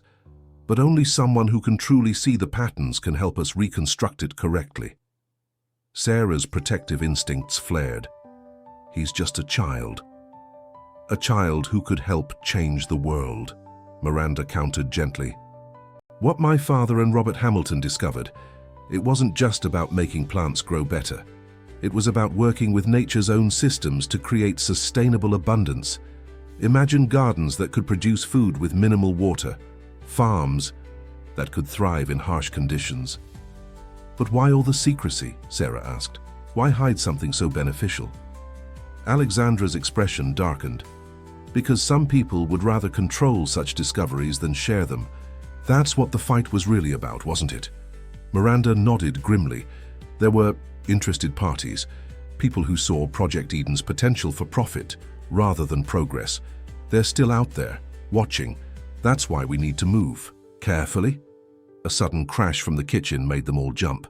But only someone who can truly see the patterns can help us reconstruct it correctly." Sarah's protective instincts flared. "He's just a child." "A child who could help change the world," Miranda countered gently. "What my father and Robert Hamilton discovered, it wasn't just about making plants grow better. It was about working with nature's own systems to create sustainable abundance. Imagine gardens that could produce food with minimal water, farms that could thrive in harsh conditions." "But why all the secrecy?" Sarah asked. "Why hide something so beneficial?" Alexandra's expression darkened. "Because some people would rather control such discoveries than share them. That's what the fight was really about, wasn't it?" Miranda nodded grimly. There were interested parties, people who saw Project Eden's potential for profit rather than progress. They're still out there, watching. That's why we need to move. Carefully. A sudden crash from the kitchen made them all jump.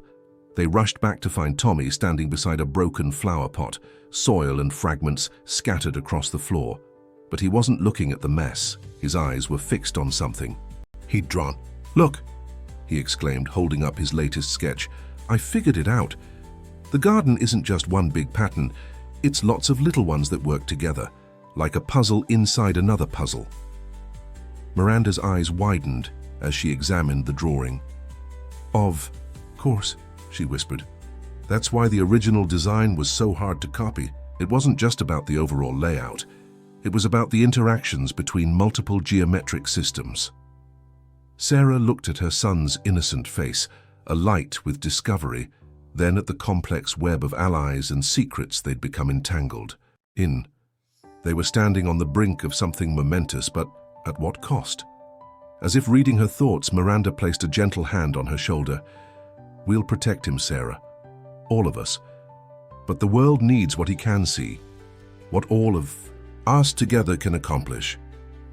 They rushed back to find Tommy standing beside a broken flower pot, soil and fragments scattered across the floor. But he wasn't looking at the mess. His eyes were fixed on something he'd drawn. "Look!" he exclaimed, holding up his latest sketch. "I figured it out. The garden isn't just one big pattern. It's lots of little ones that work together, like a puzzle inside another puzzle." Miranda's eyes widened, as she examined the drawing. "Of course," she whispered. "That's why the original design was so hard to copy. It wasn't just about the overall layout. It was about the interactions between multiple geometric systems." Sarah looked at her son's innocent face, alight with discovery, then at the complex web of allies and secrets they'd become entangled in. They were standing on the brink of something momentous, but at what cost? As if reading her thoughts, Miranda placed a gentle hand on her shoulder. "We'll protect him, Sarah. All of us. But the world needs what he can see, what all of us together can accomplish."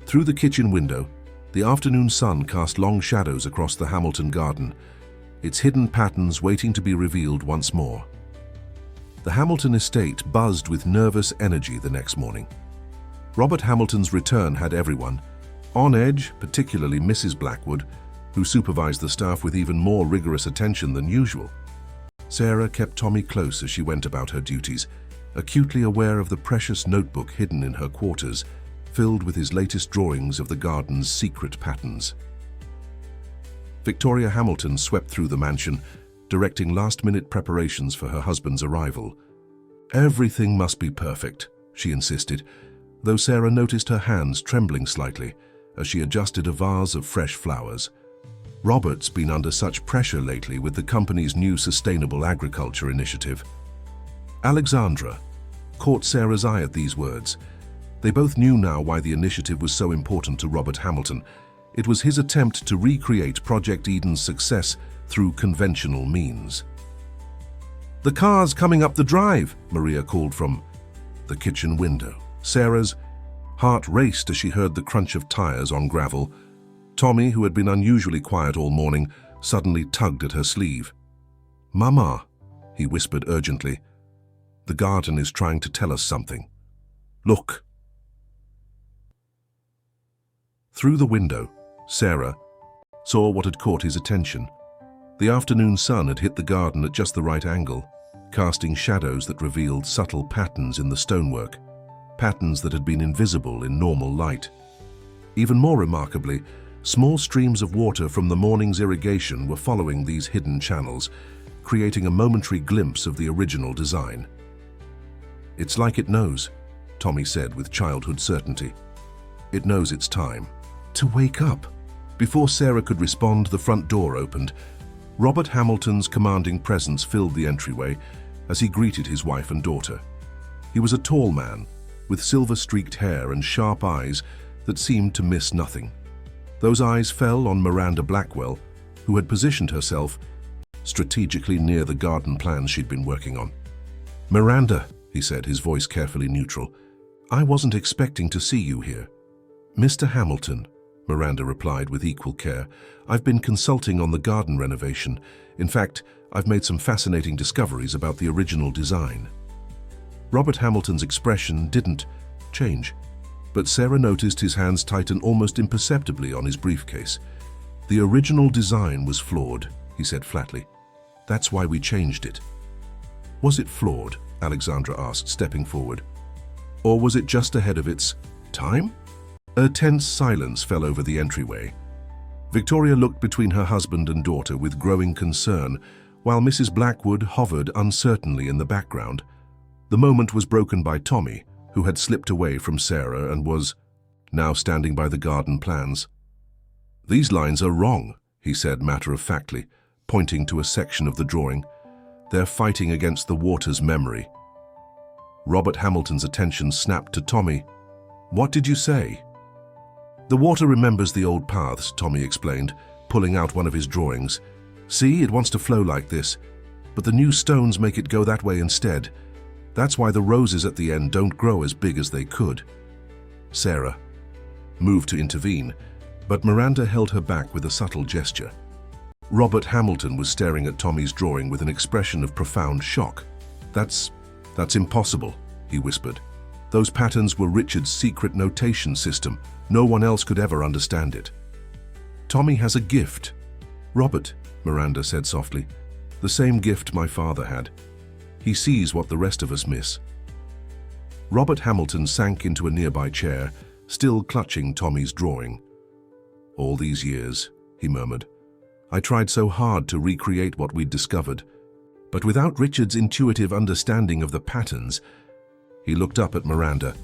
Through the kitchen window, the afternoon sun cast long shadows across the Hamilton garden, its hidden patterns waiting to be revealed once more. The Hamilton estate buzzed with nervous energy the next morning. Robert Hamilton's return had everyone on edge, particularly Mrs. Blackwood, who supervised the staff with even more rigorous attention than usual. Sarah kept Tommy close as she went about her duties, acutely aware of the precious notebook hidden in her quarters, filled with his latest drawings of the garden's secret patterns. Victoria Hamilton swept through the mansion, directing last-minute preparations for her husband's arrival. "Everything must be perfect," she insisted, though Sarah noticed her hands trembling slightly as she adjusted a vase of fresh flowers. Robert's been under such pressure lately with the company's new sustainable agriculture initiative. Alexandra caught Sarah's eye at these words. They both knew now why the initiative was so important to Robert Hamilton. It was his attempt to recreate Project Eden's success through conventional means. "The car's coming up the drive," Maria called from the kitchen window. Sarah's heart raced as she heard the crunch of tires on gravel. Tommy, who had been unusually quiet all morning, suddenly tugged at her sleeve. "Mama," he whispered urgently, "the garden is trying to tell us something. Look." Through the window, Sarah saw what had caught his attention. The afternoon sun had hit the garden at just the right angle, casting shadows that revealed subtle patterns in the stonework, patterns that had been invisible in normal light. Even more remarkably, small streams of water from the morning's irrigation were following these hidden channels, creating a momentary glimpse of the original design. "It's like it knows," Tommy said with childhood certainty. "It knows it's time to wake up." Before Sarah could respond, the front door opened. Robert Hamilton's commanding presence filled the entryway as he greeted his wife and daughter. He was a tall man, with silver-streaked hair and sharp eyes that seemed to miss nothing. Those eyes fell on Miranda Blackwell, who had positioned herself strategically near the garden plans she'd been working on. "Miranda," he said, his voice carefully neutral, "I wasn't expecting to see you here." "Mr. Hamilton," Miranda replied with equal care, "I've been consulting on the garden renovation. In fact, I've made some fascinating discoveries about the original design." Robert Hamilton's expression didn't change, but Sarah noticed his hands tighten almost imperceptibly on his briefcase. "The original design was flawed," he said flatly. "That's why we changed it." "Was it flawed?" Alexandra asked, stepping forward. "Or was it just ahead of its time?" A tense silence fell over the entryway. Victoria looked between her husband and daughter with growing concern, while Mrs. Blackwood hovered uncertainly in the background. The moment was broken by Tommy, who had slipped away from Sarah and was now standing by the garden plans. "These lines are wrong," he said matter-of-factly, pointing to a section of the drawing. "They're fighting against the water's memory." Robert Hamilton's attention snapped to Tommy. "What did you say?" "The water remembers the old paths," Tommy explained, pulling out one of his drawings. "See, it wants to flow like this, but the new stones make it go that way instead. That's why the roses at the end don't grow as big as they could." Sarah moved to intervene, but Miranda held her back with a subtle gesture. Robert Hamilton was staring at Tommy's drawing with an expression of profound shock. That's impossible," he whispered. "Those patterns were Richard's secret notation system. No one else could ever understand it." "Tommy has a gift." "Robert," Miranda said softly, "the same gift my father had. He sees what the rest of us miss." Robert Hamilton sank into a nearby chair, still clutching Tommy's drawing. "All these years," he murmured. "I tried so hard to recreate what we'd discovered, but without Richard's intuitive understanding of the patterns." He looked up at Miranda.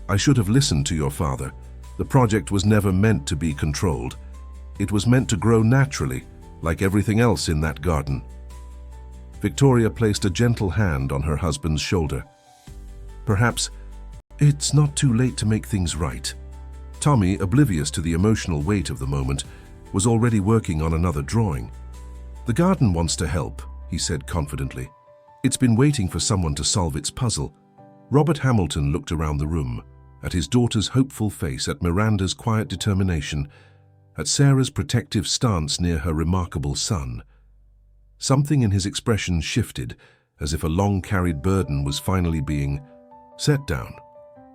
"I should have listened to your father. The project was never meant to be controlled. It was meant to grow naturally, like everything else in that garden." Victoria placed a gentle hand on her husband's shoulder. "Perhaps it's not too late to make things right." Tommy, oblivious to the emotional weight of the moment, was already working on another drawing. "The garden wants to help," he said confidently. "It's been waiting for someone to solve its puzzle." Robert Hamilton looked around the room, at his daughter's hopeful face, at Miranda's quiet determination, at Sarah's protective stance near her remarkable son. Something in his expression shifted, as if a long-carried burden was finally being set down.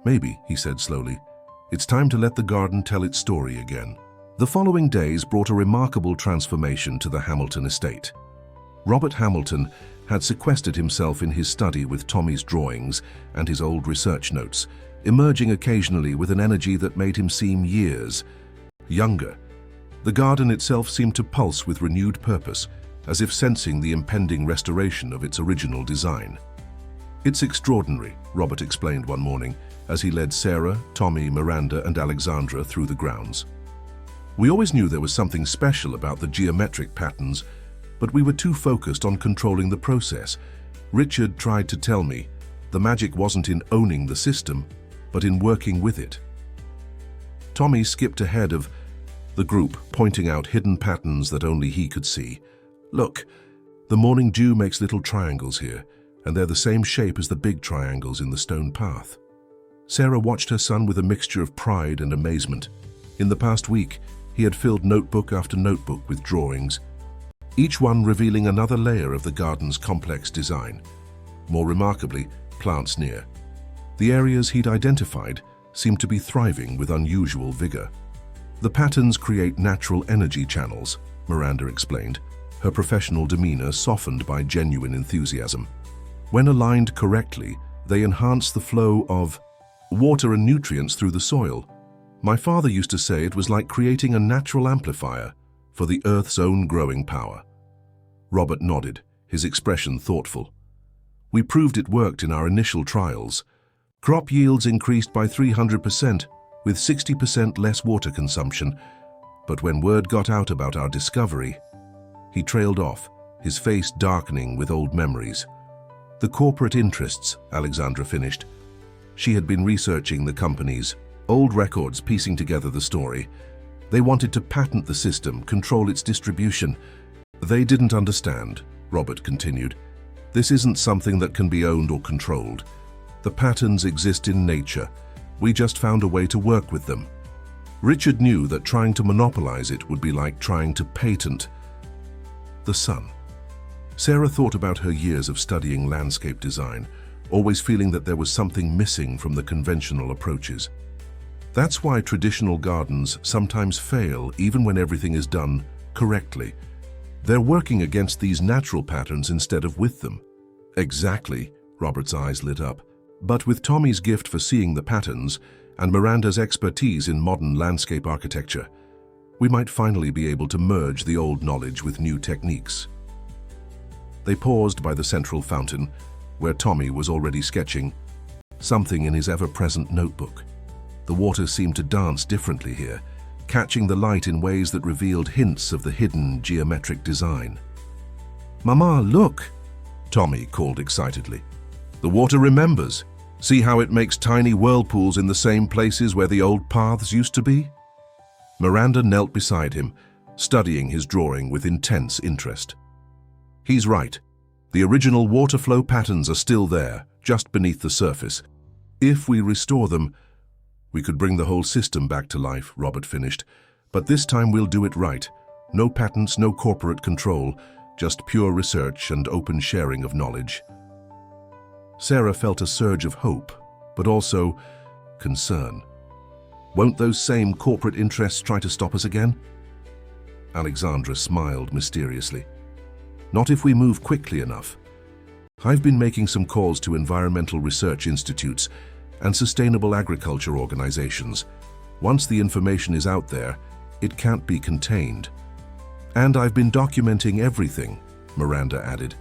"Maybe," he said slowly, "it's time to let the garden tell its story again." The following days brought a remarkable transformation to the Hamilton estate. Robert Hamilton had sequestered himself in his study with Tommy's drawings and his old research notes, emerging occasionally with an energy that made him seem years younger. The garden itself seemed to pulse with renewed purpose, as if sensing the impending restoration of its original design. "It's extraordinary," Robert explained one morning, as he led Sarah, Tommy, Miranda, and Alexandra through the grounds. "We always knew there was something special about the geometric patterns, but we were too focused on controlling the process. Richard tried to tell me the magic wasn't in owning the system, but in working with it." Tommy skipped ahead of the group, pointing out hidden patterns that only he could see. "Look, the morning dew makes little triangles here, and they're the same shape as the big triangles in the stone path." Sarah watched her son with a mixture of pride and amazement. In the past week, he had filled notebook after notebook with drawings, each one revealing another layer of the garden's complex design. More remarkably, plants near. The areas he'd identified seemed to be thriving with unusual vigor. "The patterns create natural energy channels," Miranda explained, her professional demeanor softened by genuine enthusiasm. "When aligned correctly, they enhance the flow of water and nutrients through the soil. My father used to say it was like creating a natural amplifier for the Earth's own growing power." Robert nodded, his expression thoughtful. "We proved it worked in our initial trials. Crop yields increased by 300%, with 60% less water consumption. But when word got out about our discovery..." He trailed off, his face darkening with old memories. "The corporate interests," Alexandra finished. She had been researching the company's old records, piecing together the story. "They wanted to patent the system, control its distribution. They didn't understand," Robert continued. "This isn't something that can be owned or controlled. The patterns exist in nature. We just found a way to work with them. Richard knew that trying to monopolize it would be like trying to patent the sun." Sarah thought about her years of studying landscape design, always feeling that there was something missing from the conventional approaches. That's why traditional gardens sometimes fail even when everything is done correctly. They're working against these natural patterns instead of with them. "Exactly," Robert's eyes lit up. "But with Tommy's gift for seeing the patterns and Miranda's expertise in modern landscape architecture, we might finally be able to merge the old knowledge with new techniques." They paused by the central fountain, where Tommy was already sketching something in his ever-present notebook. The water seemed to dance differently here, catching the light in ways that revealed hints of the hidden geometric design. "Mama, look!" Tommy called excitedly. "The water remembers. See how it makes tiny whirlpools in the same places where the old paths used to be?" Miranda knelt beside him, studying his drawing with intense interest. "He's right. The original water flow patterns are still there, just beneath the surface. If we restore them, we could bring the whole system back to life," Robert finished. "But this time we'll do it right. No patents, no corporate control, just pure research and open sharing of knowledge." Sarah felt a surge of hope, but also concern. "Won't those same corporate interests try to stop us again?" Alexandra smiled mysteriously. "Not if we move quickly enough. I've been making some calls to environmental research institutes and sustainable agriculture organizations. Once the information is out there, it can't be contained. "And I've been documenting everything," Miranda added.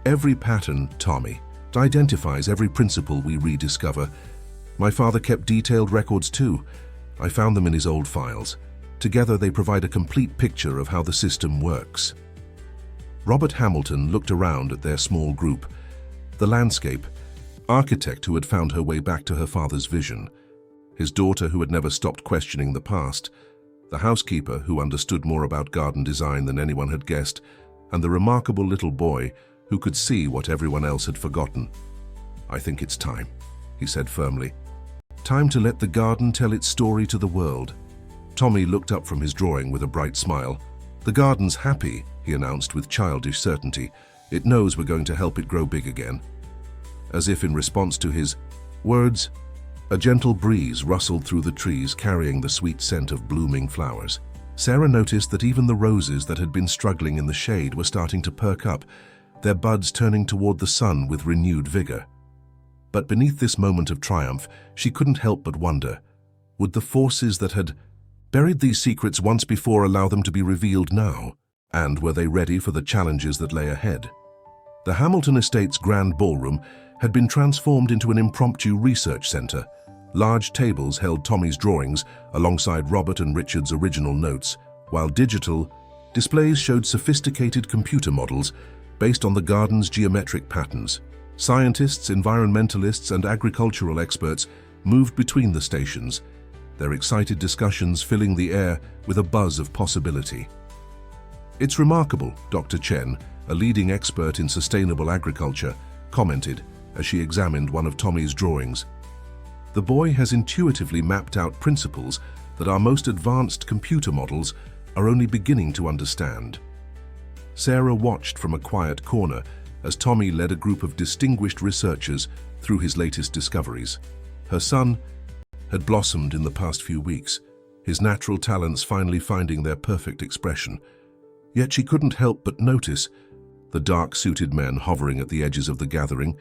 "Every pattern, Tommy. It identifies every principle we rediscover. My father kept detailed records too. I found them in his old files. Together they provide a complete picture of how the system works." Robert Hamilton looked around at their small group. The landscape, architect who had found her way back to her father's vision, his daughter who had never stopped questioning the past, the housekeeper who understood more about garden design than anyone had guessed, and the remarkable little boy who could see what everyone else had forgotten. "I think it's time," he said firmly. "Time to let the garden tell its story to the world." Tommy looked up from his drawing with a bright smile. "The garden's happy," he announced with childish certainty. "It knows we're going to help it grow big again." As if in response to his words, a gentle breeze rustled through the trees, carrying the sweet scent of blooming flowers. Sarah noticed that even the roses that had been struggling in the shade were starting to perk up, their buds turning toward the sun with renewed vigor. But beneath this moment of triumph, she couldn't help but wonder, would the forces that had buried these secrets once before allow them to be revealed now? And were they ready for the challenges that lay ahead? The Hamilton Estate's grand ballroom had been transformed into an impromptu research center. Large tables held Tommy's drawings alongside Robert and Richard's original notes, while digital displays showed sophisticated computer models based on the garden's geometric patterns. Scientists, environmentalists, and agricultural experts moved between the stations, their excited discussions filling the air with a buzz of possibility. "It's remarkable," Dr. Chen, a leading expert in sustainable agriculture, commented as she examined one of Tommy's drawings. "The boy has intuitively mapped out principles that our most advanced computer models are only beginning to understand." Sarah watched from a quiet corner as Tommy led a group of distinguished researchers through his latest discoveries. Her son had blossomed in the past few weeks, his natural talents finally finding their perfect expression. Yet she couldn't help but notice the dark-suited men hovering at the edges of the gathering,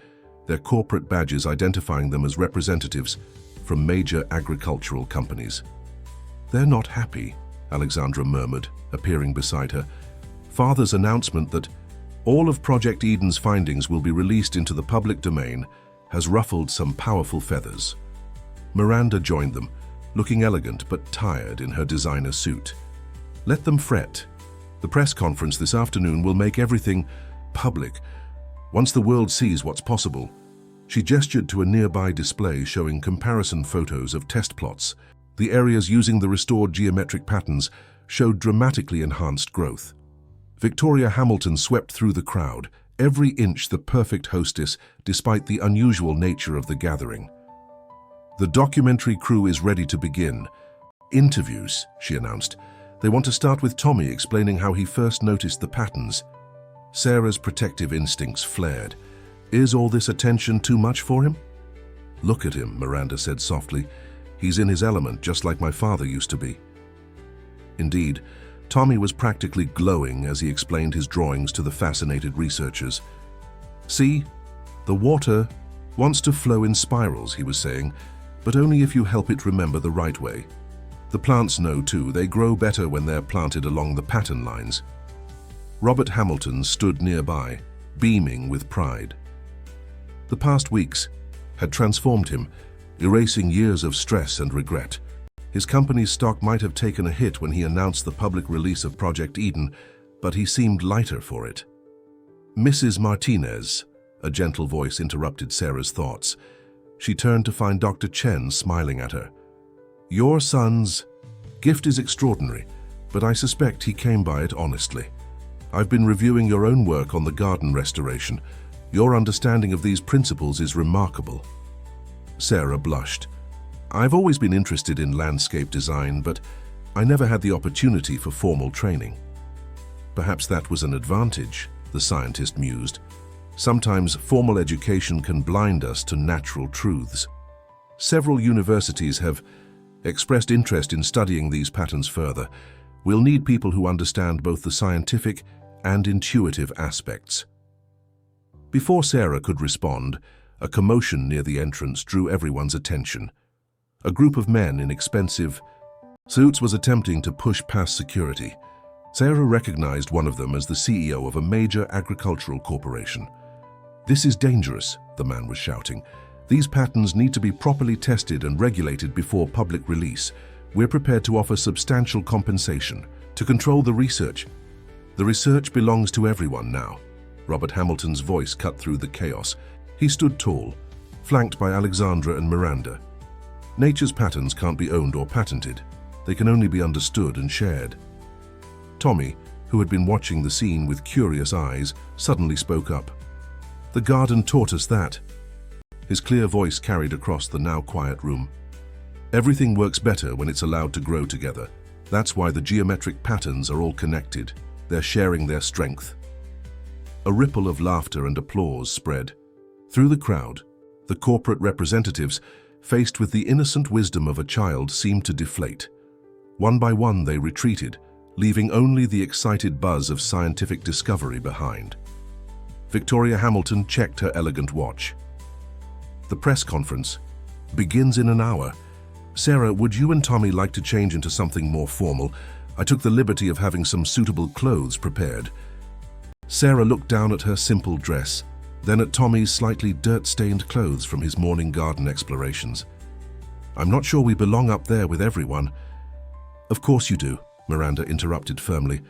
their corporate badges identifying them as representatives from major agricultural companies. "They're not happy," Alexandra murmured, appearing beside her. "Father's announcement that all of Project Eden's findings will be released into the public domain has ruffled some powerful feathers." Miranda joined them, looking elegant but tired in her designer suit. "Let them fret. The press conference this afternoon will make everything public. Once the world sees what's possible." She gestured to a nearby display showing comparison photos of test plots. The areas using the restored geometric patterns showed dramatically enhanced growth. Victoria Hamilton swept through the crowd, every inch the perfect hostess despite the unusual nature of the gathering. "The documentary crew is ready to begin. Interviews," she announced. "They want to start with Tommy explaining how he first noticed the patterns." Sarah's protective instincts flared. "Is all this attention too much for him?" "Look at him," Miranda said softly. "He's in his element, just like my father used to be." Indeed, Tommy was practically glowing as he explained his drawings to the fascinated researchers. "See, the water wants to flow in spirals," he was saying, "but only if you help it remember the right way. The plants know too, they grow better when they're planted along the pattern lines." Robert Hamilton stood nearby, beaming with pride. The past weeks had transformed him, erasing years of stress and regret. His company's stock might have taken a hit when he announced the public release of Project Eden, but he seemed lighter for it. "Mrs. Martinez," a gentle voice interrupted Sarah's thoughts. She turned to find Dr. Chen smiling at her. "Your son's gift is extraordinary, but I suspect he came by it honestly. I've been reviewing your own work on the garden restoration. Your understanding of these principles is remarkable." Sarah blushed. "I've always been interested in landscape design, but I never had the opportunity for formal training." "Perhaps that was an advantage," the scientist mused. "Sometimes formal education can blind us to natural truths. Several universities have expressed interest in studying these patterns further. We'll need people who understand both the scientific and intuitive aspects." Before Sarah could respond, a commotion near the entrance drew everyone's attention. A group of men in expensive suits was attempting to push past security. Sarah recognized one of them as the CEO of a major agricultural corporation. "This is dangerous," the man was shouting. "These patterns need to be properly tested and regulated before public release. We're prepared to offer substantial compensation to control the research. The research belongs to everyone now." Robert Hamilton's voice cut through the chaos. He stood tall, flanked by Alexandra and Miranda. "Nature's patterns can't be owned or patented. They can only be understood and shared." Tommy, who had been watching the scene with curious eyes, suddenly spoke up. "The garden taught us that." His clear voice carried across the now quiet room. "Everything works better when it's allowed to grow together. That's why the geometric patterns are all connected. They're sharing their strength." A ripple of laughter and applause spread. Through the crowd, the corporate representatives, faced with the innocent wisdom of a child, seemed to deflate. One by one they retreated, leaving only the excited buzz of scientific discovery behind. Victoria Hamilton checked her elegant watch. "The press conference begins in an hour. Sarah, would you and Tommy like to change into something more formal? I took the liberty of having some suitable clothes prepared." Sarah looked down at her simple dress, then at Tommy's slightly dirt-stained clothes from his morning garden explorations. "I'm not sure we belong up there with everyone." "Of course you do," Miranda interrupted firmly.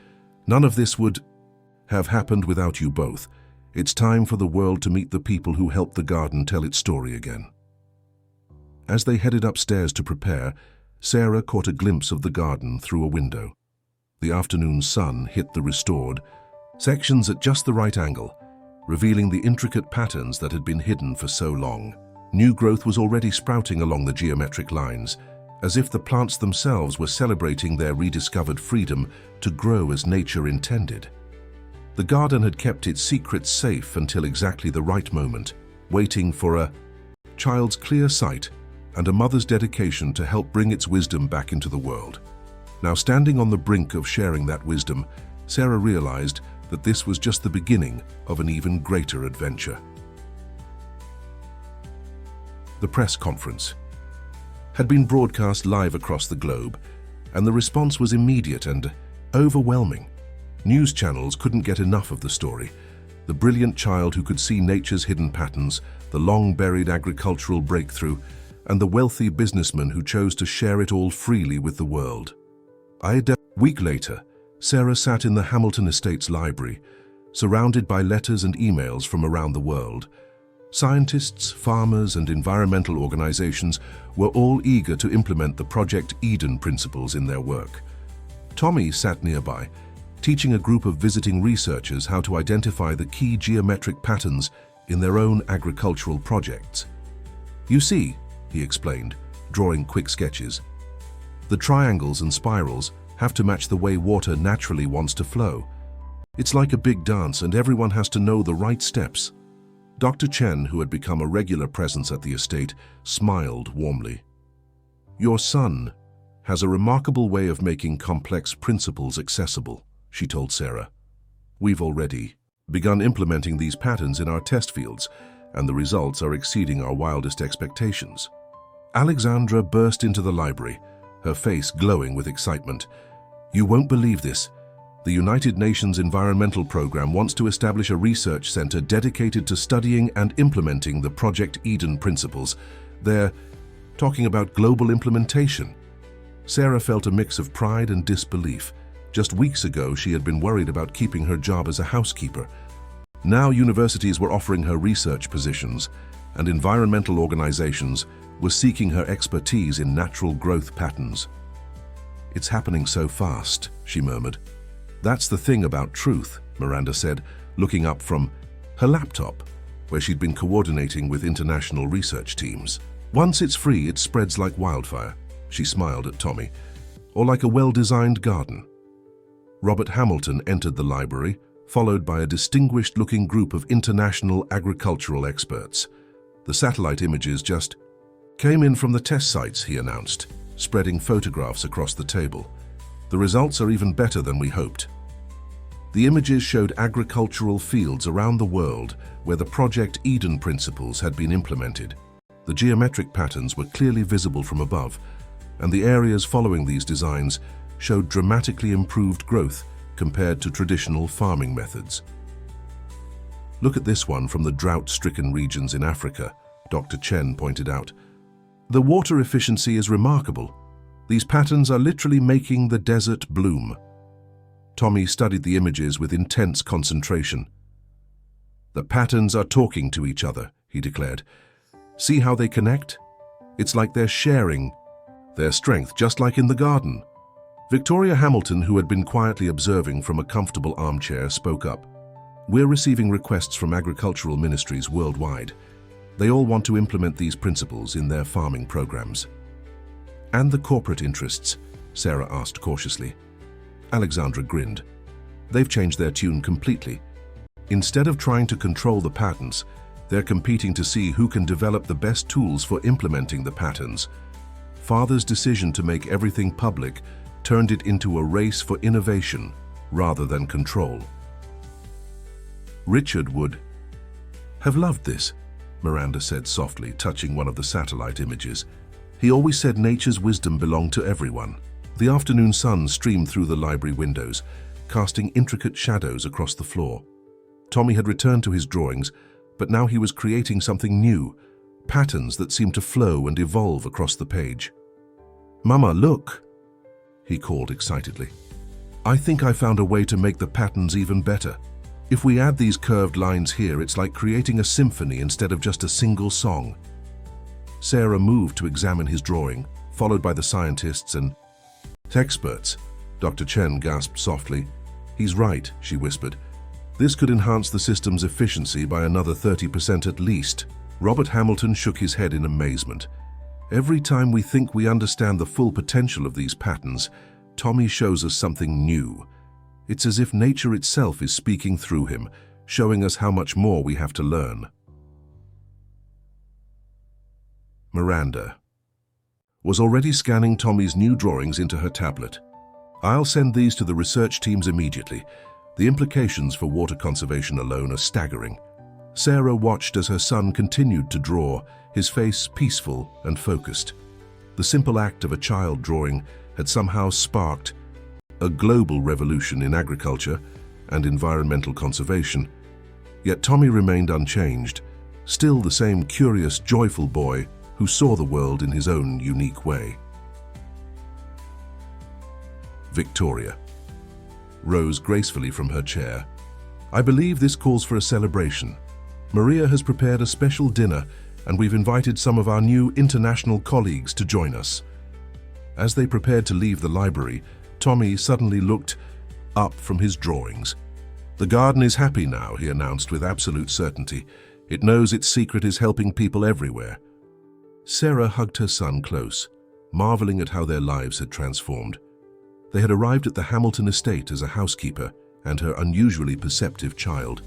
"None of this would have happened without you both. It's time for the world to meet the people who helped the garden tell its story again." As they headed upstairs to prepare, Sarah caught a glimpse of the garden through a window. The afternoon sun hit the restored sections at just the right angle, revealing the intricate patterns that had been hidden for so long. New growth was already sprouting along the geometric lines, as if the plants themselves were celebrating their rediscovered freedom to grow as nature intended. The garden had kept its secrets safe until exactly the right moment, waiting for a child's clear sight and a mother's dedication to help bring its wisdom back into the world. Now, standing on the brink of sharing that wisdom, Sarah realized that this was just the beginning of an even greater adventure. The press conference had been broadcast live across the globe, and the response was immediate and overwhelming. News channels couldn't get enough of the story. The brilliant child who could see nature's hidden patterns, the long-buried agricultural breakthrough, and the wealthy businessman who chose to share it all freely with the world. A week later, Sarah sat in the Hamilton Estates library, surrounded by letters and emails from around the world. Scientists, farmers, and environmental organizations were all eager to implement the Project Eden principles in their work. Tommy sat nearby, teaching a group of visiting researchers how to identify the key geometric patterns in their own agricultural projects. "You see," he explained, drawing quick sketches, "the triangles and spirals have to match the way water naturally wants to flow. It's like a big dance, and everyone has to know the right steps." Dr. Chen, who had become a regular presence at the estate, smiled warmly. "Your son has a remarkable way of making complex principles accessible," she told Sarah. "We've already begun implementing these patterns in our test fields, and the results are exceeding our wildest expectations." Alexandra burst into the library, her face glowing with excitement. "You won't believe this. The United Nations Environmental Program wants to establish a research center dedicated to studying and implementing the Project Eden principles. They're talking about global implementation." Sarah felt a mix of pride and disbelief. Just weeks ago, she had been worried about keeping her job as a housekeeper. Now universities were offering her research positions, and environmental organizations were seeking her expertise in natural growth patterns. "It's happening so fast," she murmured. "That's the thing about truth," Miranda said, looking up from her laptop, where she'd been coordinating with international research teams. "Once it's free, it spreads like wildfire," she smiled at Tommy, "or like a well-designed garden." Robert Hamilton entered the library, followed by a distinguished-looking group of international agricultural experts. "The satellite images just came in from the test sites," he announced, spreading photographs across the table. "The results are even better than we hoped." The images showed agricultural fields around the world where the Project Eden principles had been implemented. The geometric patterns were clearly visible from above, and the areas following these designs showed dramatically improved growth compared to traditional farming methods. Look at this one from the drought-stricken regions in Africa, Dr. Chen pointed out. The water efficiency is remarkable. These patterns are literally making the desert bloom. Tommy studied the images with intense concentration. The patterns are talking to each other, he declared. See how they connect? It's like they're sharing their strength, just like in the garden. Victoria Hamilton, who had been quietly observing from a comfortable armchair, spoke up. We're receiving requests from agricultural ministries worldwide. They all want to implement these principles in their farming programs. And the corporate interests? Sarah asked cautiously. Alexandra grinned. They've changed their tune completely. Instead of trying to control the patterns, they're competing to see who can develop the best tools for implementing the patterns. Father's decision to make everything public turned it into a race for innovation rather than control. Richard would have loved this, Miranda said softly, touching one of the satellite images. He always said nature's wisdom belonged to everyone. The afternoon sun streamed through the library windows, casting intricate shadows across the floor. Tommy had returned to his drawings, but now he was creating something new, patterns that seemed to flow and evolve across the page. Mama, look, he called excitedly. I think I found a way to make the patterns even better. If we add these curved lines here, it's like creating a symphony instead of just a single song. Sarah moved to examine his drawing, followed by the scientists and experts. Dr. Chen gasped softly. He's right, she whispered. This could enhance the system's efficiency by another 30% at least. Robert Hamilton shook his head in amazement. Every time we think we understand the full potential of these patterns, Tommy shows us something new. It's as if nature itself is speaking through him, showing us how much more we have to learn. Miranda was already scanning Tommy's new drawings into her tablet. I'll send these to the research teams immediately. The implications for water conservation alone are staggering. Sarah watched as her son continued to draw, his face peaceful and focused. The simple act of a child drawing had somehow sparked a global revolution in agriculture and environmental conservation. Yet Tommy remained unchanged, still the same curious, joyful boy who saw the world in his own unique way. Victoria rose gracefully from her chair. I believe this calls for a celebration. Maria has prepared a special dinner, and we've invited some of our new international colleagues to join us. As they prepared to leave the library, Tommy suddenly looked up from his drawings. The garden is happy now, he announced with absolute certainty. It knows its secret is helping people everywhere. Sarah hugged her son close, marveling at how their lives had transformed. They had arrived at the Hamilton estate as a housekeeper and her unusually perceptive child.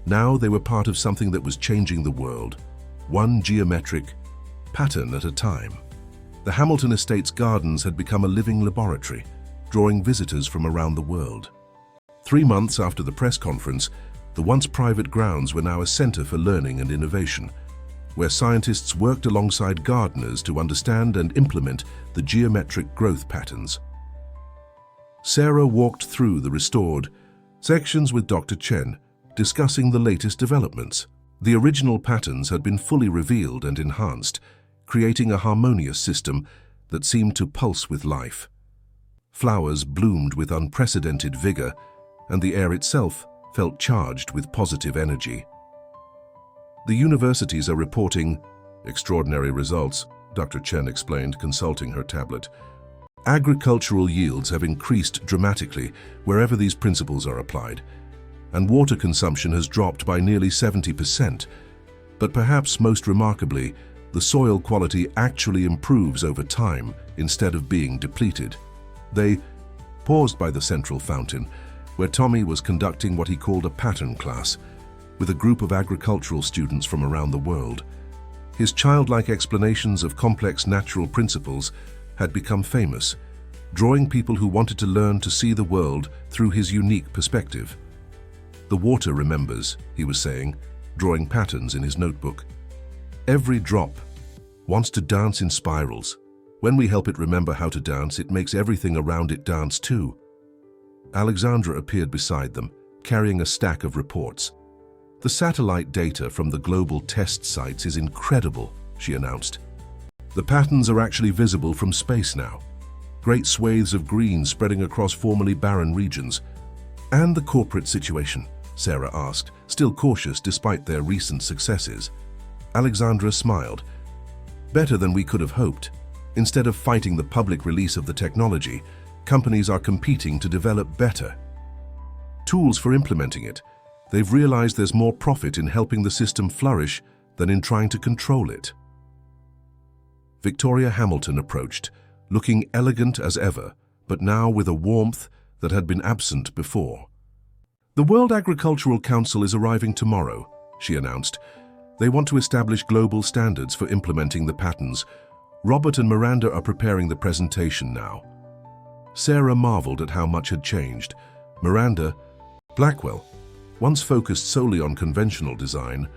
Now they were part of something that was changing the world, one geometric pattern at a time. The Hamilton estate's gardens had become a living laboratory, drawing visitors from around the world. 3 months after the press conference, the once private grounds were now a center for learning and innovation, where scientists worked alongside gardeners to understand and implement the geometric growth patterns. Sarah walked through the restored sections with Dr. Chen, discussing the latest developments. The original patterns had been fully revealed and enhanced, creating a harmonious system that seemed to pulse with life. Flowers bloomed with unprecedented vigor, and the air itself felt charged with positive energy. The universities are reporting extraordinary results, Dr. Chen explained, consulting her tablet. Agricultural yields have increased dramatically wherever these principles are applied, and water consumption has dropped by nearly 70%. But perhaps most remarkably, the soil quality actually improves over time instead of being depleted. They paused by the central fountain, where Tommy was conducting what he called a pattern class, with a group of agricultural students from around the world. His childlike explanations of complex natural principles had become famous, drawing people who wanted to learn to see the world through his unique perspective. The water remembers, he was saying, drawing patterns in his notebook. Every drop wants to dance in spirals. When we help it remember how to dance, it makes everything around it dance too. Alexandra appeared beside them, carrying a stack of reports. "The satellite data from the global test sites is incredible," she announced. "The patterns are actually visible from space now. Great swathes of green spreading across formerly barren regions." "And the corporate situation?" Sarah asked, still cautious despite their recent successes. Alexandra smiled. "Better than we could have hoped. Instead of fighting the public release of the technology, companies are competing to develop better tools for implementing it. They've realized there's more profit in helping the system flourish than in trying to control it." Victoria Hamilton approached, looking elegant as ever, but now with a warmth that had been absent before. "The World Agricultural Council is arriving tomorrow," she announced. "They want to establish global standards for implementing the patterns. Robert and Miranda are preparing the presentation now." Sarah marveled at how much had changed. Miranda, Blackwell, once focused solely on conventional design,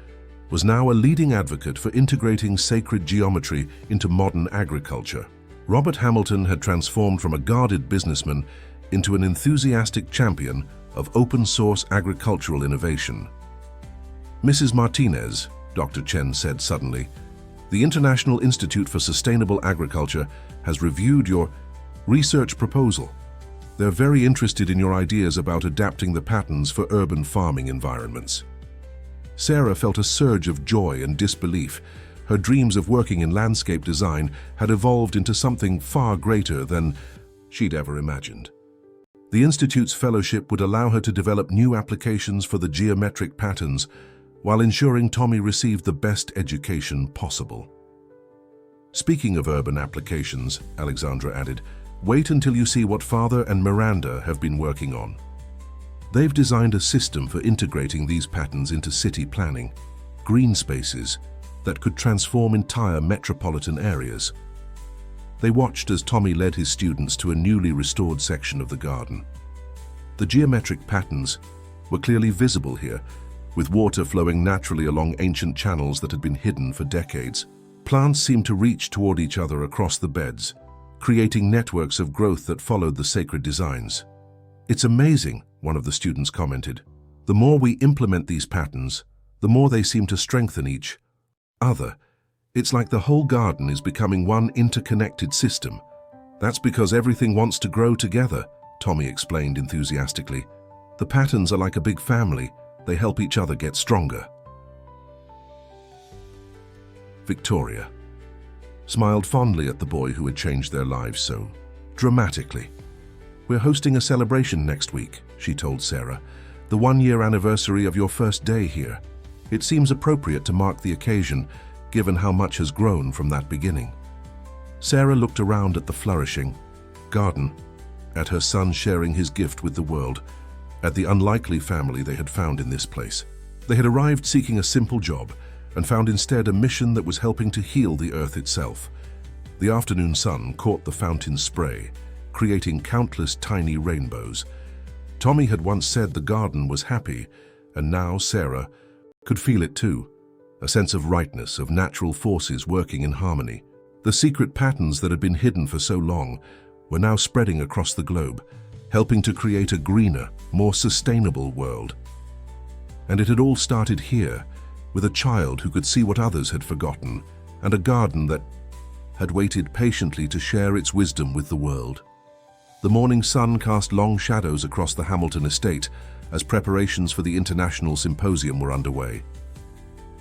was now a leading advocate for integrating sacred geometry into modern agriculture. Robert Hamilton had transformed from a guarded businessman into an enthusiastic champion of open-source agricultural innovation. "Mrs. Martinez," Dr. Chen said suddenly, "the International Institute for Sustainable Agriculture has reviewed your research proposal. They're very interested in your ideas about adapting the patterns for urban farming environments." Sarah felt a surge of joy and disbelief. Her dreams of working in landscape design had evolved into something far greater than she'd ever imagined. The Institute's fellowship would allow her to develop new applications for the geometric patterns while ensuring Tommy received the best education possible. "Speaking of urban applications," Alexandra added, "wait until you see what Father and Miranda have been working on. They've designed a system for integrating these patterns into city planning, green spaces that could transform entire metropolitan areas." They watched as Tommy led his students to a newly restored section of the garden. The geometric patterns were clearly visible here, with water flowing naturally along ancient channels that had been hidden for decades. Plants seemed to reach toward each other across the beds, creating networks of growth that followed the sacred designs. "It's amazing," one of the students commented. "The more we implement these patterns, the more they seem to strengthen each other. It's like the whole garden is becoming one interconnected system." "That's because everything wants to grow together," Tommy explained enthusiastically. "The patterns are like a big family. They help each other get stronger." Victoria smiled fondly at the boy who had changed their lives so dramatically. "We're hosting a celebration next week," she told Sarah. "The one-year anniversary of your first day here. It seems appropriate to mark the occasion, given how much has grown from that beginning." Sarah looked around at the flourishing garden, at her son sharing his gift with the world, at the unlikely family they had found in this place. They had arrived seeking a simple job and found instead a mission that was helping to heal the earth itself. The afternoon sun caught the fountain's spray, creating countless tiny rainbows. Tommy had once said the garden was happy, and now Sarah could feel it too, a sense of rightness, of natural forces working in harmony. The secret patterns that had been hidden for so long were now spreading across the globe, helping to create a greener, more sustainable world. And it had all started here, with a child who could see what others had forgotten, and a garden that had waited patiently to share its wisdom with the world. The morning sun cast long shadows across the Hamilton estate as preparations for the International Symposium were underway.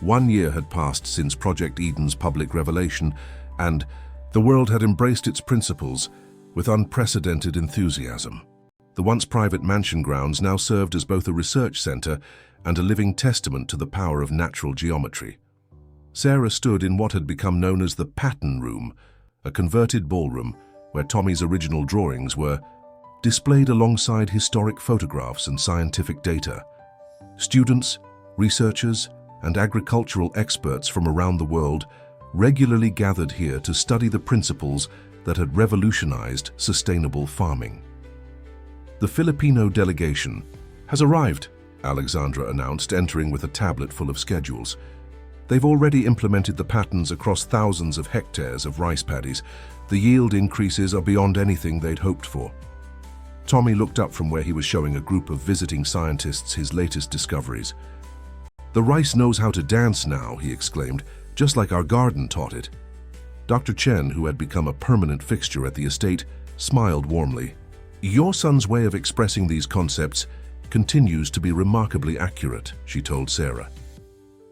1 year had passed since Project Eden's public revelation, and the world had embraced its principles with unprecedented enthusiasm. The once private mansion grounds now served as both a research center and a living testament to the power of natural geometry. Sarah stood in what had become known as the Pattern Room, a converted ballroom where Tommy's original drawings were displayed alongside historic photographs and scientific data. Students, researchers, and agricultural experts from around the world regularly gathered here to study the principles that had revolutionized sustainable farming. "The Filipino delegation has arrived," Alexandra announced, entering with a tablet full of schedules. "They've already implemented the patterns across thousands of hectares of rice paddies. The yield increases are beyond anything they'd hoped for." Tommy looked up from where he was showing a group of visiting scientists his latest discoveries. "The rice knows how to dance now," he exclaimed, "just like our garden taught it." Dr. Chen, who had become a permanent fixture at the estate, smiled warmly. "Your son's way of expressing these concepts continues to be remarkably accurate," she told Sarah.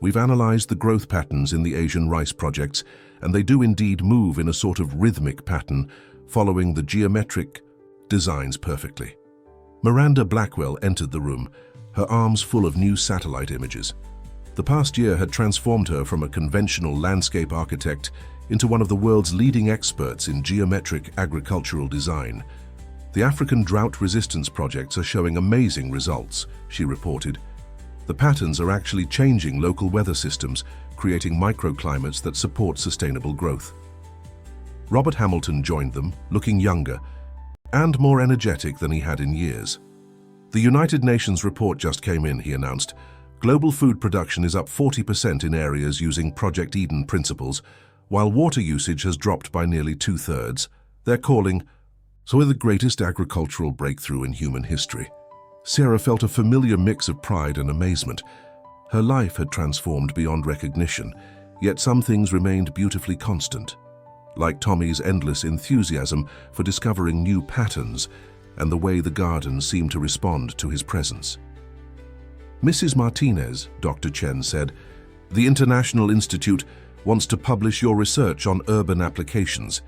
"We've analyzed the growth patterns in the Asian rice projects, and they do indeed move in a sort of rhythmic pattern, following the geometric designs perfectly." Miranda Blackwell entered the room, her arms full of new satellite images. The past year had transformed her from a conventional landscape architect into one of the world's leading experts in geometric agricultural design. "The African drought resistance projects are showing amazing results," she reported. "The patterns are actually changing local weather systems, creating microclimates that support sustainable growth." Robert Hamilton joined them, looking younger and more energetic than he had in years. "The United Nations report just came in," he announced. "Global food production is up 40% in areas using Project Eden principles, while water usage has dropped by nearly 2/3. They're calling so the greatest agricultural breakthrough in human history." Sarah felt a familiar mix of pride and amazement. Her life had transformed beyond recognition, yet some things remained beautifully constant, like Tommy's endless enthusiasm for discovering new patterns and the way the garden seemed to respond to his presence. "Mrs. Martinez," Dr. Chen said, "the International Institute wants to publish your research on urban applications.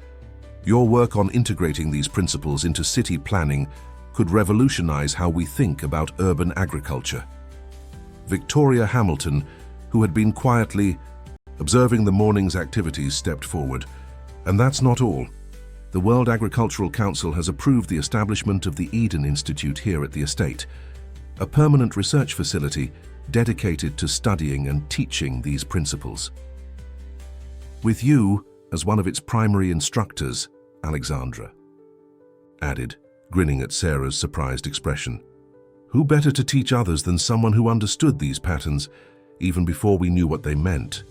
Your work on integrating these principles into city planning could revolutionize how we think about urban agriculture." Victoria Hamilton, who had been quietly observing the morning's activities, stepped forward. "And that's not all. The World Agricultural Council has approved the establishment of the Eden Institute here at the estate, a permanent research facility dedicated to studying and teaching these principles. With you as one of its primary instructors," Alexandra added, grinning at Sarah's surprised expression. "Who better to teach others than someone who understood these patterns even before we knew what they meant?"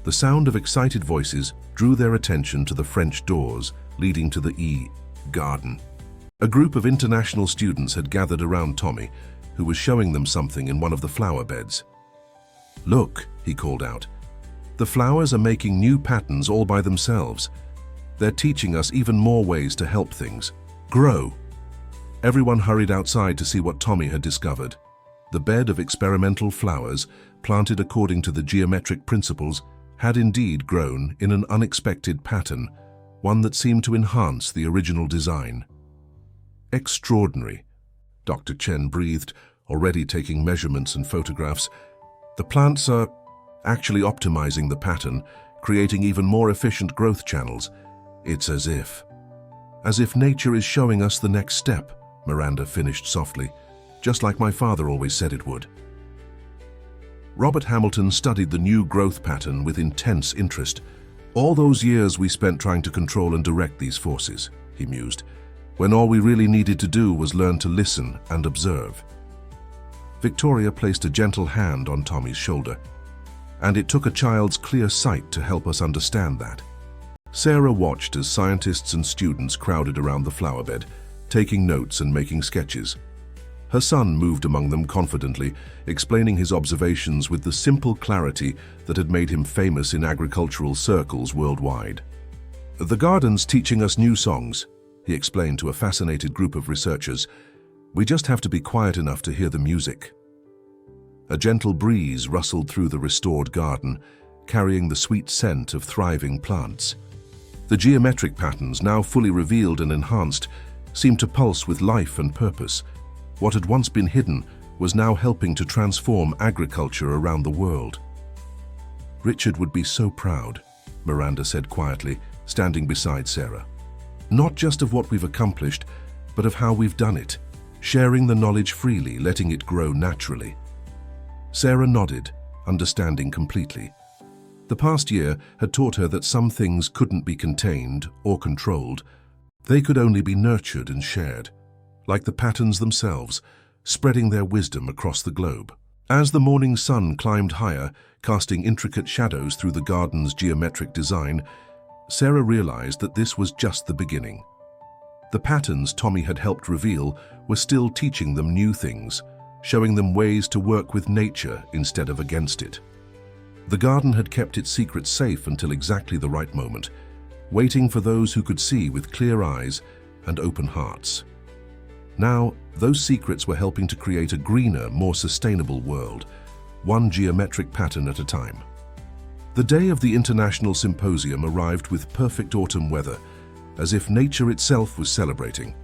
The sound of excited voices drew their attention to the French doors leading to the garden. A group of international students had gathered around Tommy, who was showing them something in one of the flower beds. "Look," he called out. "The flowers are making new patterns all by themselves. They're teaching us even more ways to help things grow." Everyone hurried outside to see what Tommy had discovered. The bed of experimental flowers, planted according to the geometric principles, had indeed grown in an unexpected pattern, one that seemed to enhance the original design. "Extraordinary," Dr. Chen breathed, already taking measurements and photographs. "The plants are actually optimizing the pattern, creating even more efficient growth channels. It's as if nature is showing us the next step," Miranda finished softly, "just like my father always said it would." Robert Hamilton studied the new growth pattern with intense interest. "All those years we spent trying to control and direct these forces," he mused, "when all we really needed to do was learn to listen and observe." Victoria placed a gentle hand on Tommy's shoulder, and it took a child's clear sight to help us understand that. Sarah watched as scientists and students crowded around the flower bed, taking notes and making sketches. Her son moved among them confidently, explaining his observations with the simple clarity that had made him famous in agricultural circles worldwide. "The garden's teaching us new songs," he explained to a fascinated group of researchers. "We just have to be quiet enough to hear the music." A gentle breeze rustled through the restored garden, carrying the sweet scent of thriving plants. The geometric patterns, now fully revealed and enhanced, seemed to pulse with life and purpose. What had once been hidden was now helping to transform agriculture around the world. "Richard would be so proud," Miranda said quietly, standing beside Sarah. "Not just of what we've accomplished, but of how we've done it, sharing the knowledge freely, letting it grow naturally." Sarah nodded, understanding completely. The past year had taught her that some things couldn't be contained or controlled. They could only be nurtured and shared, like the patterns themselves, spreading their wisdom across the globe. As the morning sun climbed higher, casting intricate shadows through the garden's geometric design, Sarah realized that this was just the beginning. The patterns Tommy had helped reveal were still teaching them new things, showing them ways to work with nature instead of against it. The garden had kept its secrets safe until exactly the right moment, waiting for those who could see with clear eyes and open hearts. Now, those secrets were helping to create a greener, more sustainable world, one geometric pattern at a time. The day of the International Symposium arrived with perfect autumn weather, as if nature itself was celebrating.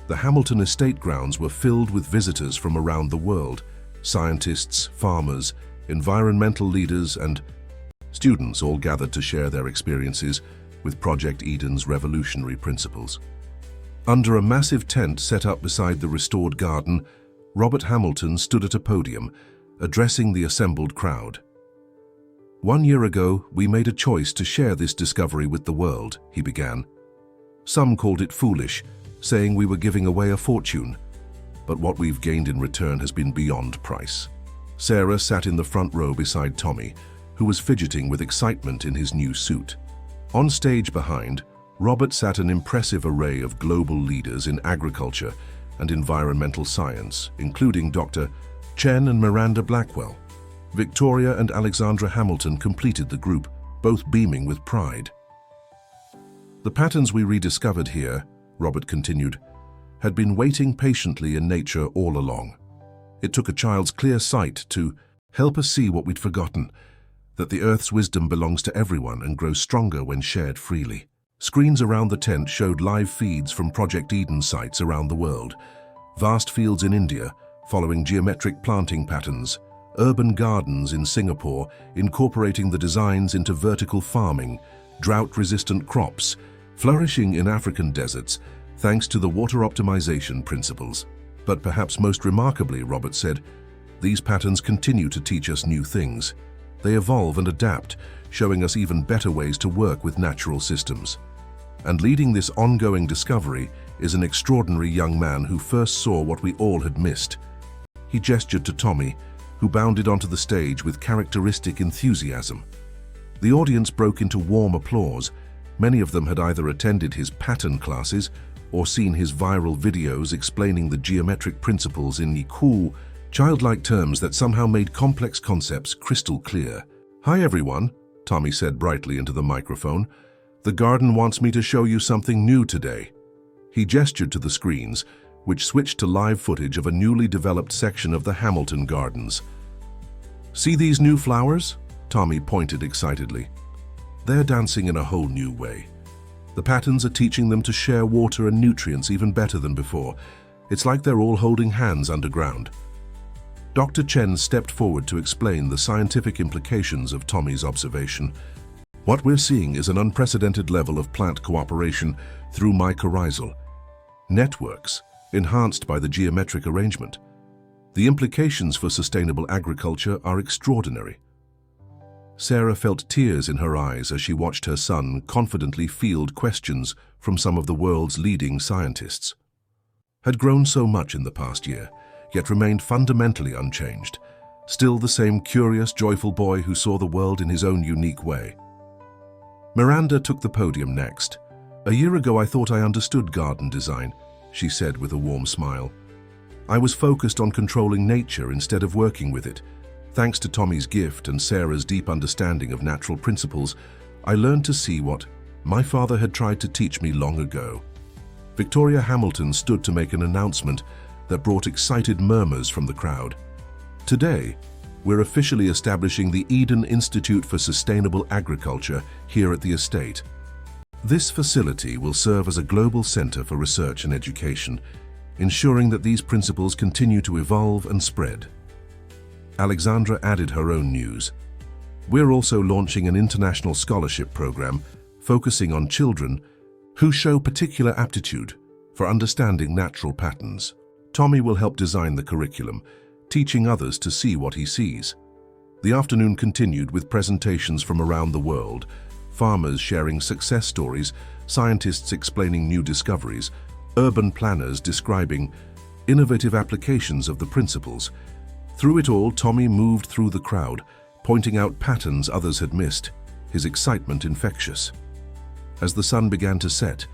The Hamilton estate grounds were filled with visitors from around the world, scientists, farmers, environmental leaders, and students all gathered to share their experiences with Project Eden's revolutionary principles. Under a massive tent set up beside the restored garden, Robert Hamilton stood at a podium, addressing the assembled crowd. "1 year ago, we made a choice to share this discovery with the world," he began. "Some called it foolish, saying we were giving away a fortune. But what we've gained in return has been beyond price." Sarah sat in the front row beside Tommy, who was fidgeting with excitement in his new suit. On stage behind, Robert sat an impressive array of global leaders in agriculture and environmental science, including Dr. Chen and Miranda Blackwell. Victoria and Alexandra Hamilton completed the group, both beaming with pride. "The patterns we rediscovered here," Robert continued, "had been waiting patiently in nature all along. It took a child's clear sight to help us see what we'd forgotten, that the Earth's wisdom belongs to everyone and grows stronger when shared freely." Screens around the tent showed live feeds from Project Eden sites around the world, vast fields in India following geometric planting patterns, urban gardens in Singapore incorporating the designs into vertical farming, drought-resistant crops, flourishing in African deserts thanks to the water optimization principles. But perhaps most remarkably, Robert said, these patterns continue to teach us new things. They evolve and adapt, showing us even better ways to work with natural systems. And leading this ongoing discovery is an extraordinary young man who first saw what we all had missed. He gestured to Tommy, who bounded onto the stage with characteristic enthusiasm. The audience broke into warm applause. Many of them had either attended his pattern classes or seen his viral videos explaining the geometric principles in cool, childlike terms that somehow made complex concepts crystal clear. "Hi everyone," Tommy said brightly into the microphone. "The garden wants me to show you something new today." He gestured to the screens, which switched to live footage of a newly developed section of the Hamilton Gardens. "See these new flowers?" Tommy pointed excitedly. "They're dancing in a whole new way. The patterns are teaching them to share water and nutrients even better than before. It's like they're all holding hands underground." Dr. Chen stepped forward to explain the scientific implications of Tommy's observation. "What we're seeing is an unprecedented level of plant cooperation through mycorrhizal networks, enhanced by the geometric arrangement. The implications for sustainable agriculture are extraordinary." Sarah felt tears in her eyes as she watched her son confidently field questions from some of the world's leading scientists. Had grown so much in the past year, yet remained fundamentally unchanged, still the same curious, joyful boy who saw the world in his own unique way. Miranda took the podium next. "A year ago I thought I understood garden design," she said with a warm smile. "I was focused on controlling nature instead of working with it. Thanks to Tommy's gift and Sarah's deep understanding of natural principles, I learned to see what my father had tried to teach me long ago." Victoria Hamilton stood to make an announcement that brought excited murmurs from the crowd. "Today, we're officially establishing the Eden Institute for Sustainable Agriculture here at the estate. This facility will serve as a global center for research and education, ensuring that these principles continue to evolve and spread." Alexandra added her own news. "We're also launching an international scholarship program focusing on children who show particular aptitude for understanding natural patterns. Tommy will help design the curriculum, teaching others to see what he sees." The afternoon continued with presentations from around the world, farmers sharing success stories, scientists explaining new discoveries, urban planners describing innovative applications of the principles. Through it all, Tommy moved through the crowd, pointing out patterns others had missed, his excitement infectious. As the sun began to set,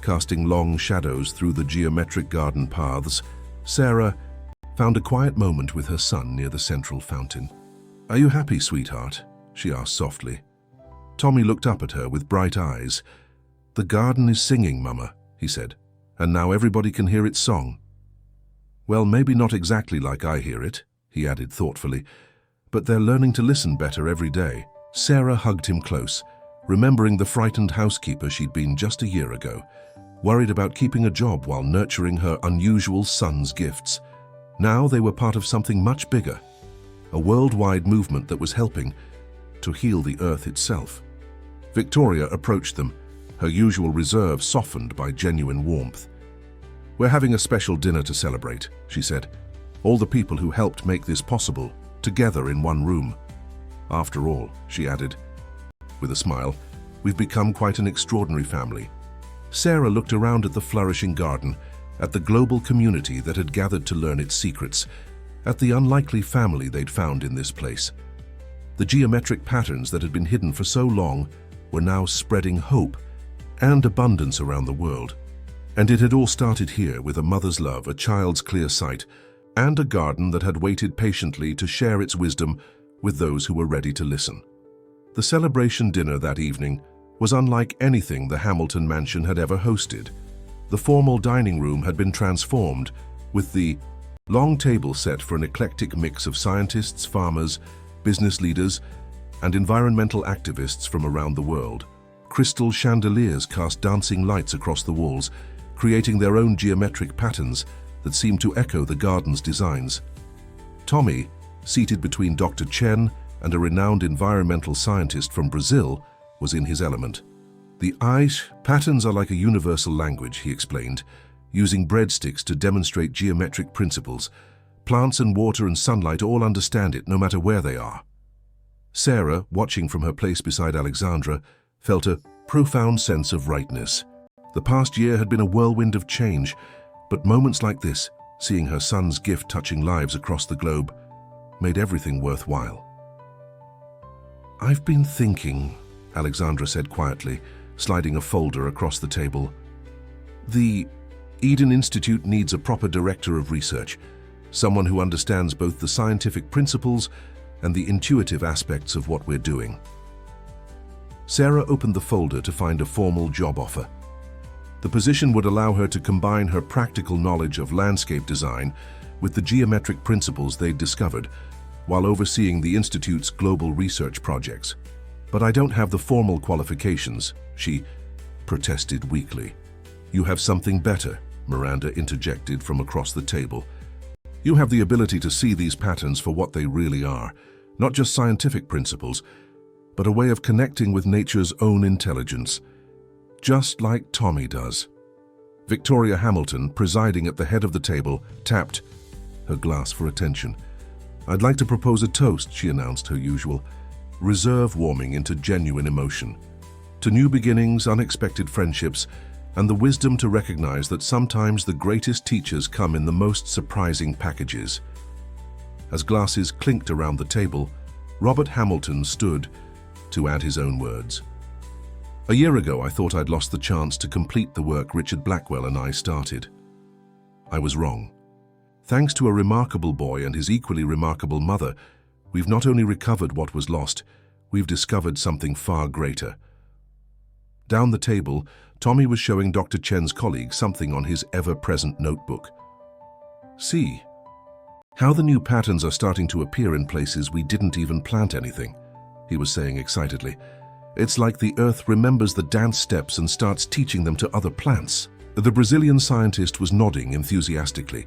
casting long shadows through the geometric garden paths, Sarah found a quiet moment with her son near the central fountain. "Are you happy, sweetheart?" she asked softly. Tommy looked up at her with bright eyes. "The garden is singing, Mama," he said, "and now everybody can hear its song." "Well, maybe not exactly like I hear it," he added thoughtfully, "but they're learning to listen better every day." Sarah hugged him close, remembering the frightened housekeeper she'd been just a year ago, worried about keeping a job while nurturing her unusual son's gifts. Now they were part of something much bigger, a worldwide movement that was helping to heal the earth itself. Victoria approached them, her usual reserve softened by genuine warmth. "We're having a special dinner to celebrate," she said. "All the people who helped make this possible, together in one room. After all," she added, with a smile, "we've become quite an extraordinary family." Sarah looked around at the flourishing garden, at the global community that had gathered to learn its secrets, at the unlikely family they'd found in this place. The geometric patterns that had been hidden for so long were now spreading hope and abundance around the world. And it had all started here with a mother's love, a child's clear sight, and a garden that had waited patiently to share its wisdom with those who were ready to listen. The celebration dinner that evening was unlike anything the Hamilton mansion had ever hosted. The formal dining room had been transformed, with the long table set for an eclectic mix of scientists, farmers, business leaders, and environmental activists from around the world. Crystal chandeliers cast dancing lights across the walls, creating their own geometric patterns that seemed to echo the garden's designs. Tommy, seated between Dr. Chen and a renowned environmental scientist from Brazil, was in his element. "The ice patterns are like a universal language," he explained, using breadsticks to demonstrate geometric principles. "Plants and water and sunlight all understand it, no matter where they are." Sarah, watching from her place beside Alexandra, felt a profound sense of rightness. The past year had been a whirlwind of change, but moments like this, seeing her son's gift touching lives across the globe, made everything worthwhile. "I've been thinking," Alexandra said quietly, sliding a folder across the table. "The Eden Institute needs a proper director of research, someone who understands both the scientific principles and the intuitive aspects of what we're doing." Sarah opened the folder to find a formal job offer. The position would allow her to combine her practical knowledge of landscape design with the geometric principles they'd discovered, while overseeing the Institute's global research projects. "But I don't have the formal qualifications," she protested weakly. "You have something better," Miranda interjected from across the table. "You have the ability to see these patterns for what they really are, not just scientific principles, but a way of connecting with nature's own intelligence, just like Tommy does." Victoria Hamilton, presiding at the head of the table, tapped her glass for attention. "I'd like to propose a toast," she announced, her usual reserve warming into genuine emotion. "To new beginnings, unexpected friendships, and the wisdom to recognize that sometimes the greatest teachers come in the most surprising packages." As glasses clinked around the table, Robert Hamilton stood to add his own words. "A year ago, I thought I'd lost the chance to complete the work Richard Blackwell and I started. I was wrong. Thanks to a remarkable boy and his equally remarkable mother, we've not only recovered what was lost, we've discovered something far greater." Down the table, Tommy was showing Dr. Chen's colleague something on his ever-present notebook. "See how the new patterns are starting to appear in places we didn't even plant anything," he was saying excitedly. "It's like the earth remembers the dance steps and starts teaching them to other plants." The Brazilian scientist was nodding enthusiastically.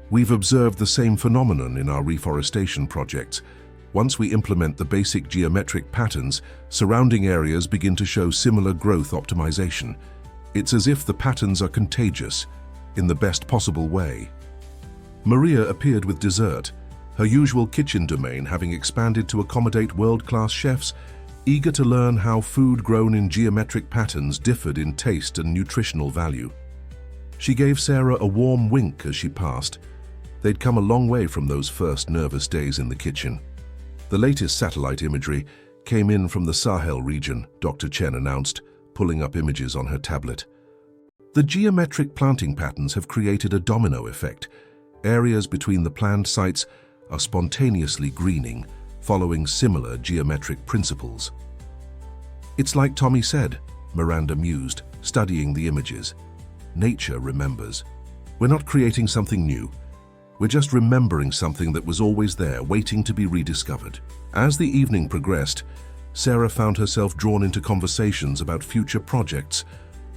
"We've observed the same phenomenon in our reforestation projects. Once we implement the basic geometric patterns, surrounding areas begin to show similar growth optimization. It's as if the patterns are contagious, in the best possible way." Maria appeared with dessert, her usual kitchen domain having expanded to accommodate world-class chefs, eager to learn how food grown in geometric patterns differed in taste and nutritional value. She gave Sarah a warm wink as she passed. They'd come a long way from those first nervous days in the kitchen. "The latest satellite imagery came in from the Sahel region," Dr. Chen announced, pulling up images on her tablet. The geometric planting patterns have created a domino effect. Areas between the planned sites are spontaneously greening, following similar geometric principles. It's like Tommy said, Miranda mused, studying the images. Nature remembers. We're not creating something new. We're just remembering something that was always there, waiting to be rediscovered. As the evening progressed, Sarah found herself drawn into conversations about future projects,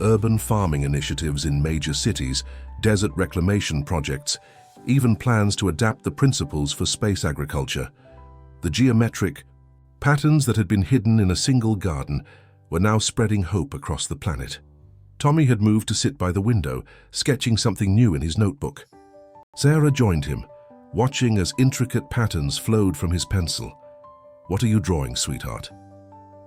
urban farming initiatives in major cities, desert reclamation projects, even plans to adapt the principles for space agriculture. The geometric patterns that had been hidden in a single garden were now spreading hope across the planet. Tommy had moved to sit by the window, sketching something new in his notebook. Sarah joined him, watching as intricate patterns flowed from his pencil. "What are you drawing, sweetheart?"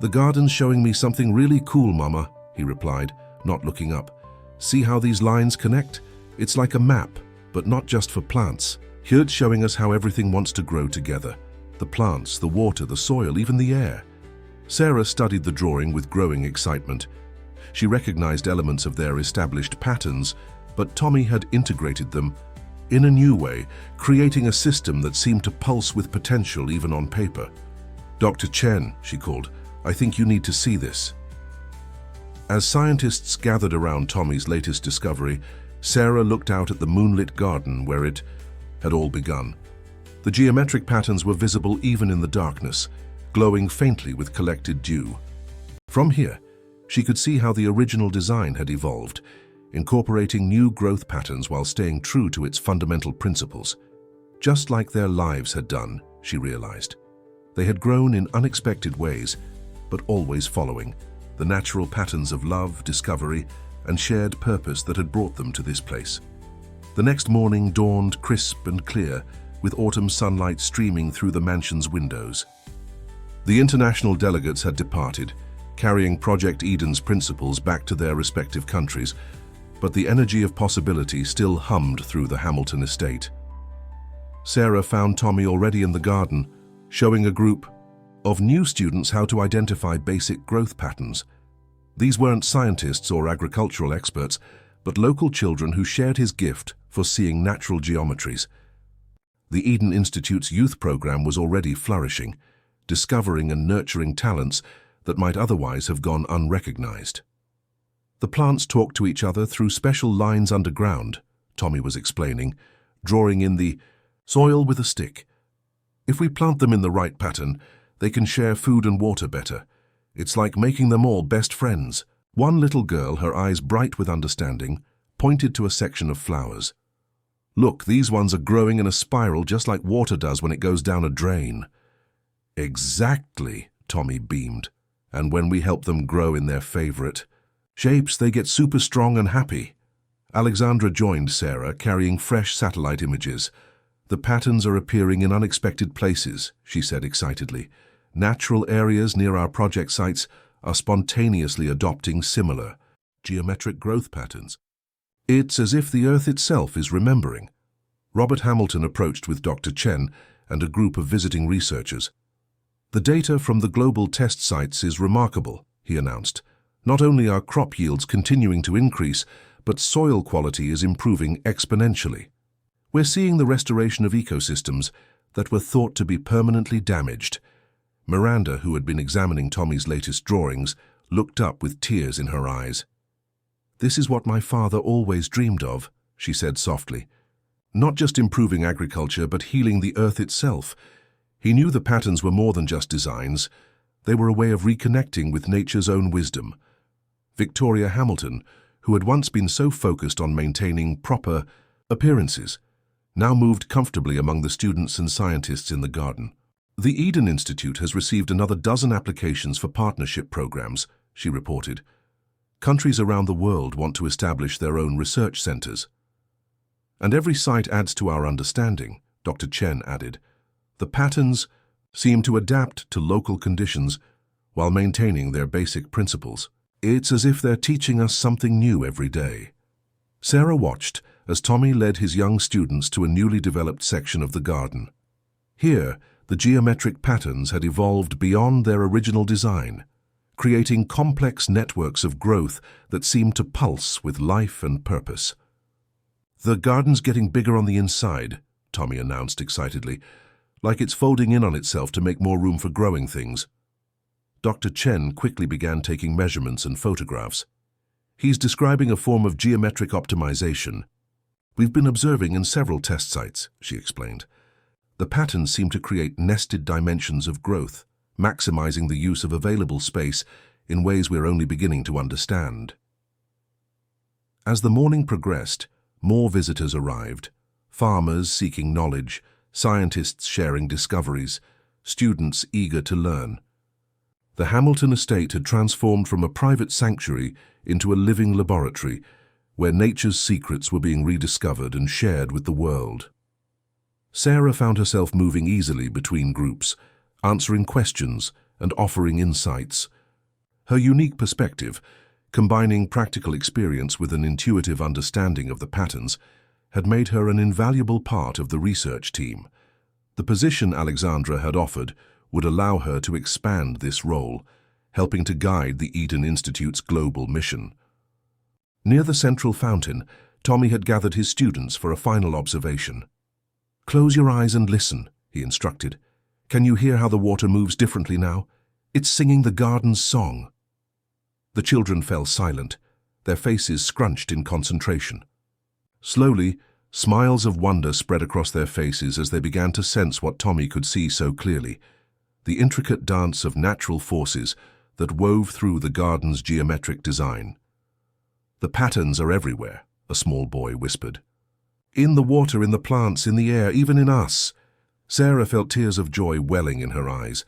"The garden's showing me something really cool, Mama," he replied, not looking up. "See how these lines connect? It's like a map, but not just for plants. Here it's showing us how everything wants to grow together. The plants, the water, the soil, even the air." Sarah studied the drawing with growing excitement. She recognized elements of their established patterns, but Tommy had integrated them in a new way, creating a system that seemed to pulse with potential even on paper. "Dr. Chen," she called, "I think you need to see this." As scientists gathered around Tommy's latest discovery, Sarah looked out at the moonlit garden where it had all begun. The geometric patterns were visible even in the darkness, glowing faintly with collected dew. From here, she could see how the original design had evolved, incorporating new growth patterns while staying true to its fundamental principles. Just like their lives had done, she realized. They had grown in unexpected ways, but always following the natural patterns of love, discovery, and shared purpose that had brought them to this place. The next morning dawned crisp and clear, with autumn sunlight streaming through the mansion's windows. The international delegates had departed, carrying Project Eden's principles back to their respective countries, but the energy of possibility still hummed through the Hamilton estate. Sarah found Tommy already in the garden, showing a group of new students how to identify basic growth patterns. These weren't scientists or agricultural experts, but local children who shared his gift for seeing natural geometries. The Eden Institute's youth program was already flourishing, discovering and nurturing talents that might otherwise have gone unrecognized. The plants talked to each other through special lines underground, Tommy was explaining, drawing in the soil with a stick. If we plant them in the right pattern, they can share food and water better. It's like making them all best friends. One little girl, her eyes bright with understanding, pointed to a section of flowers. "Look, these ones are growing in a spiral just like water does when it goes down a drain." "Exactly," Tommy beamed. "And when we help them grow in their favorite shapes, they get super strong and happy." Alexandra joined Sarah, carrying fresh satellite images. "The patterns are appearing in unexpected places," she said excitedly. "Natural areas near our project sites are spontaneously adopting similar geometric growth patterns. It's as if the Earth itself is remembering." Robert Hamilton approached with Dr. Chen and a group of visiting researchers. "The data from the global test sites is remarkable," he announced. "Not only are crop yields continuing to increase, but soil quality is improving exponentially. We're seeing the restoration of ecosystems that were thought to be permanently damaged." Miranda, who had been examining Tommy's latest drawings, looked up with tears in her eyes. "This is what my father always dreamed of," she said softly. "Not just improving agriculture, but healing the earth itself." He knew the patterns were more than just designs. They were a way of reconnecting with nature's own wisdom. Victoria Hamilton, who had once been so focused on maintaining proper appearances, now moved comfortably among the students and scientists in the garden. "The Eden Institute has received another dozen applications for partnership programs," she reported. "Countries around the world want to establish their own research centers. And every site adds to our understanding," Dr. Chen added. "The patterns seem to adapt to local conditions while maintaining their basic principles. It's as if they're teaching us something new every day." Sarah watched as Tommy led his young students to a newly developed section of the garden. Here, the geometric patterns had evolved beyond their original design, creating complex networks of growth that seemed to pulse with life and purpose. "The garden's getting bigger on the inside," Tommy announced excitedly, "like it's folding in on itself to make more room for growing things." Dr. Chen quickly began taking measurements and photographs. "He's describing a form of geometric optimization we've been observing in several test sites," she explained. "The patterns seem to create nested dimensions of growth, maximizing the use of available space in ways we're only beginning to understand." As the morning progressed, more visitors arrived, farmers seeking knowledge, scientists sharing discoveries, students eager to learn. The Hamilton estate had transformed from a private sanctuary into a living laboratory where nature's secrets were being rediscovered and shared with the world. Sarah found herself moving easily between groups, answering questions and offering insights. Her unique perspective, combining practical experience with an intuitive understanding of the patterns, had made her an invaluable part of the research team. The position Alexandra had offered would allow her to expand this role, helping to guide the Eden Institute's global mission. Near the central fountain, Tommy had gathered his students for a final observation. "Close your eyes and listen," he instructed. "Can you hear how the water moves differently now? It's singing the garden's song." The children fell silent, their faces scrunched in concentration. Slowly, smiles of wonder spread across their faces as they began to sense what Tommy could see so clearly: the intricate dance of natural forces that wove through the garden's geometric design. "The patterns are everywhere," a small boy whispered. "In the water, in the plants, in the air, even in us." Sarah felt tears of joy welling in her eyes.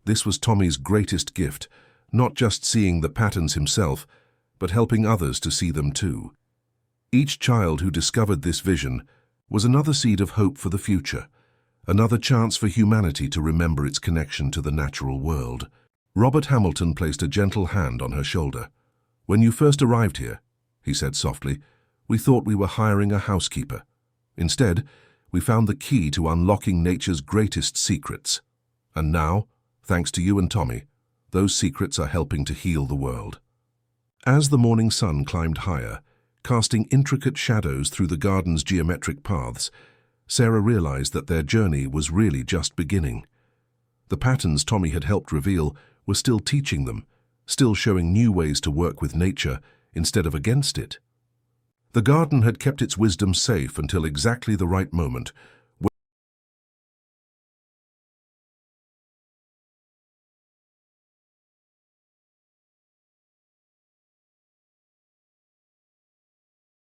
This was Tommy's greatest gift, not just seeing the patterns himself, but helping others to see them too. Each child who discovered this vision was another seed of hope for the future, another chance for humanity to remember its connection to the natural world. Robert Hamilton placed a gentle hand on her shoulder. "When you first arrived here," he said softly, "we thought we were hiring a housekeeper. Instead, we found the key to unlocking nature's greatest secrets. And now, thanks to you and Tommy, those secrets are helping to heal the world." As the morning sun climbed higher, casting intricate shadows through the garden's geometric paths, Sarah realized that their journey was really just beginning. The patterns Tommy had helped reveal were still teaching them, still showing new ways to work with nature instead of against it. The garden had kept its wisdom safe until exactly the right moment,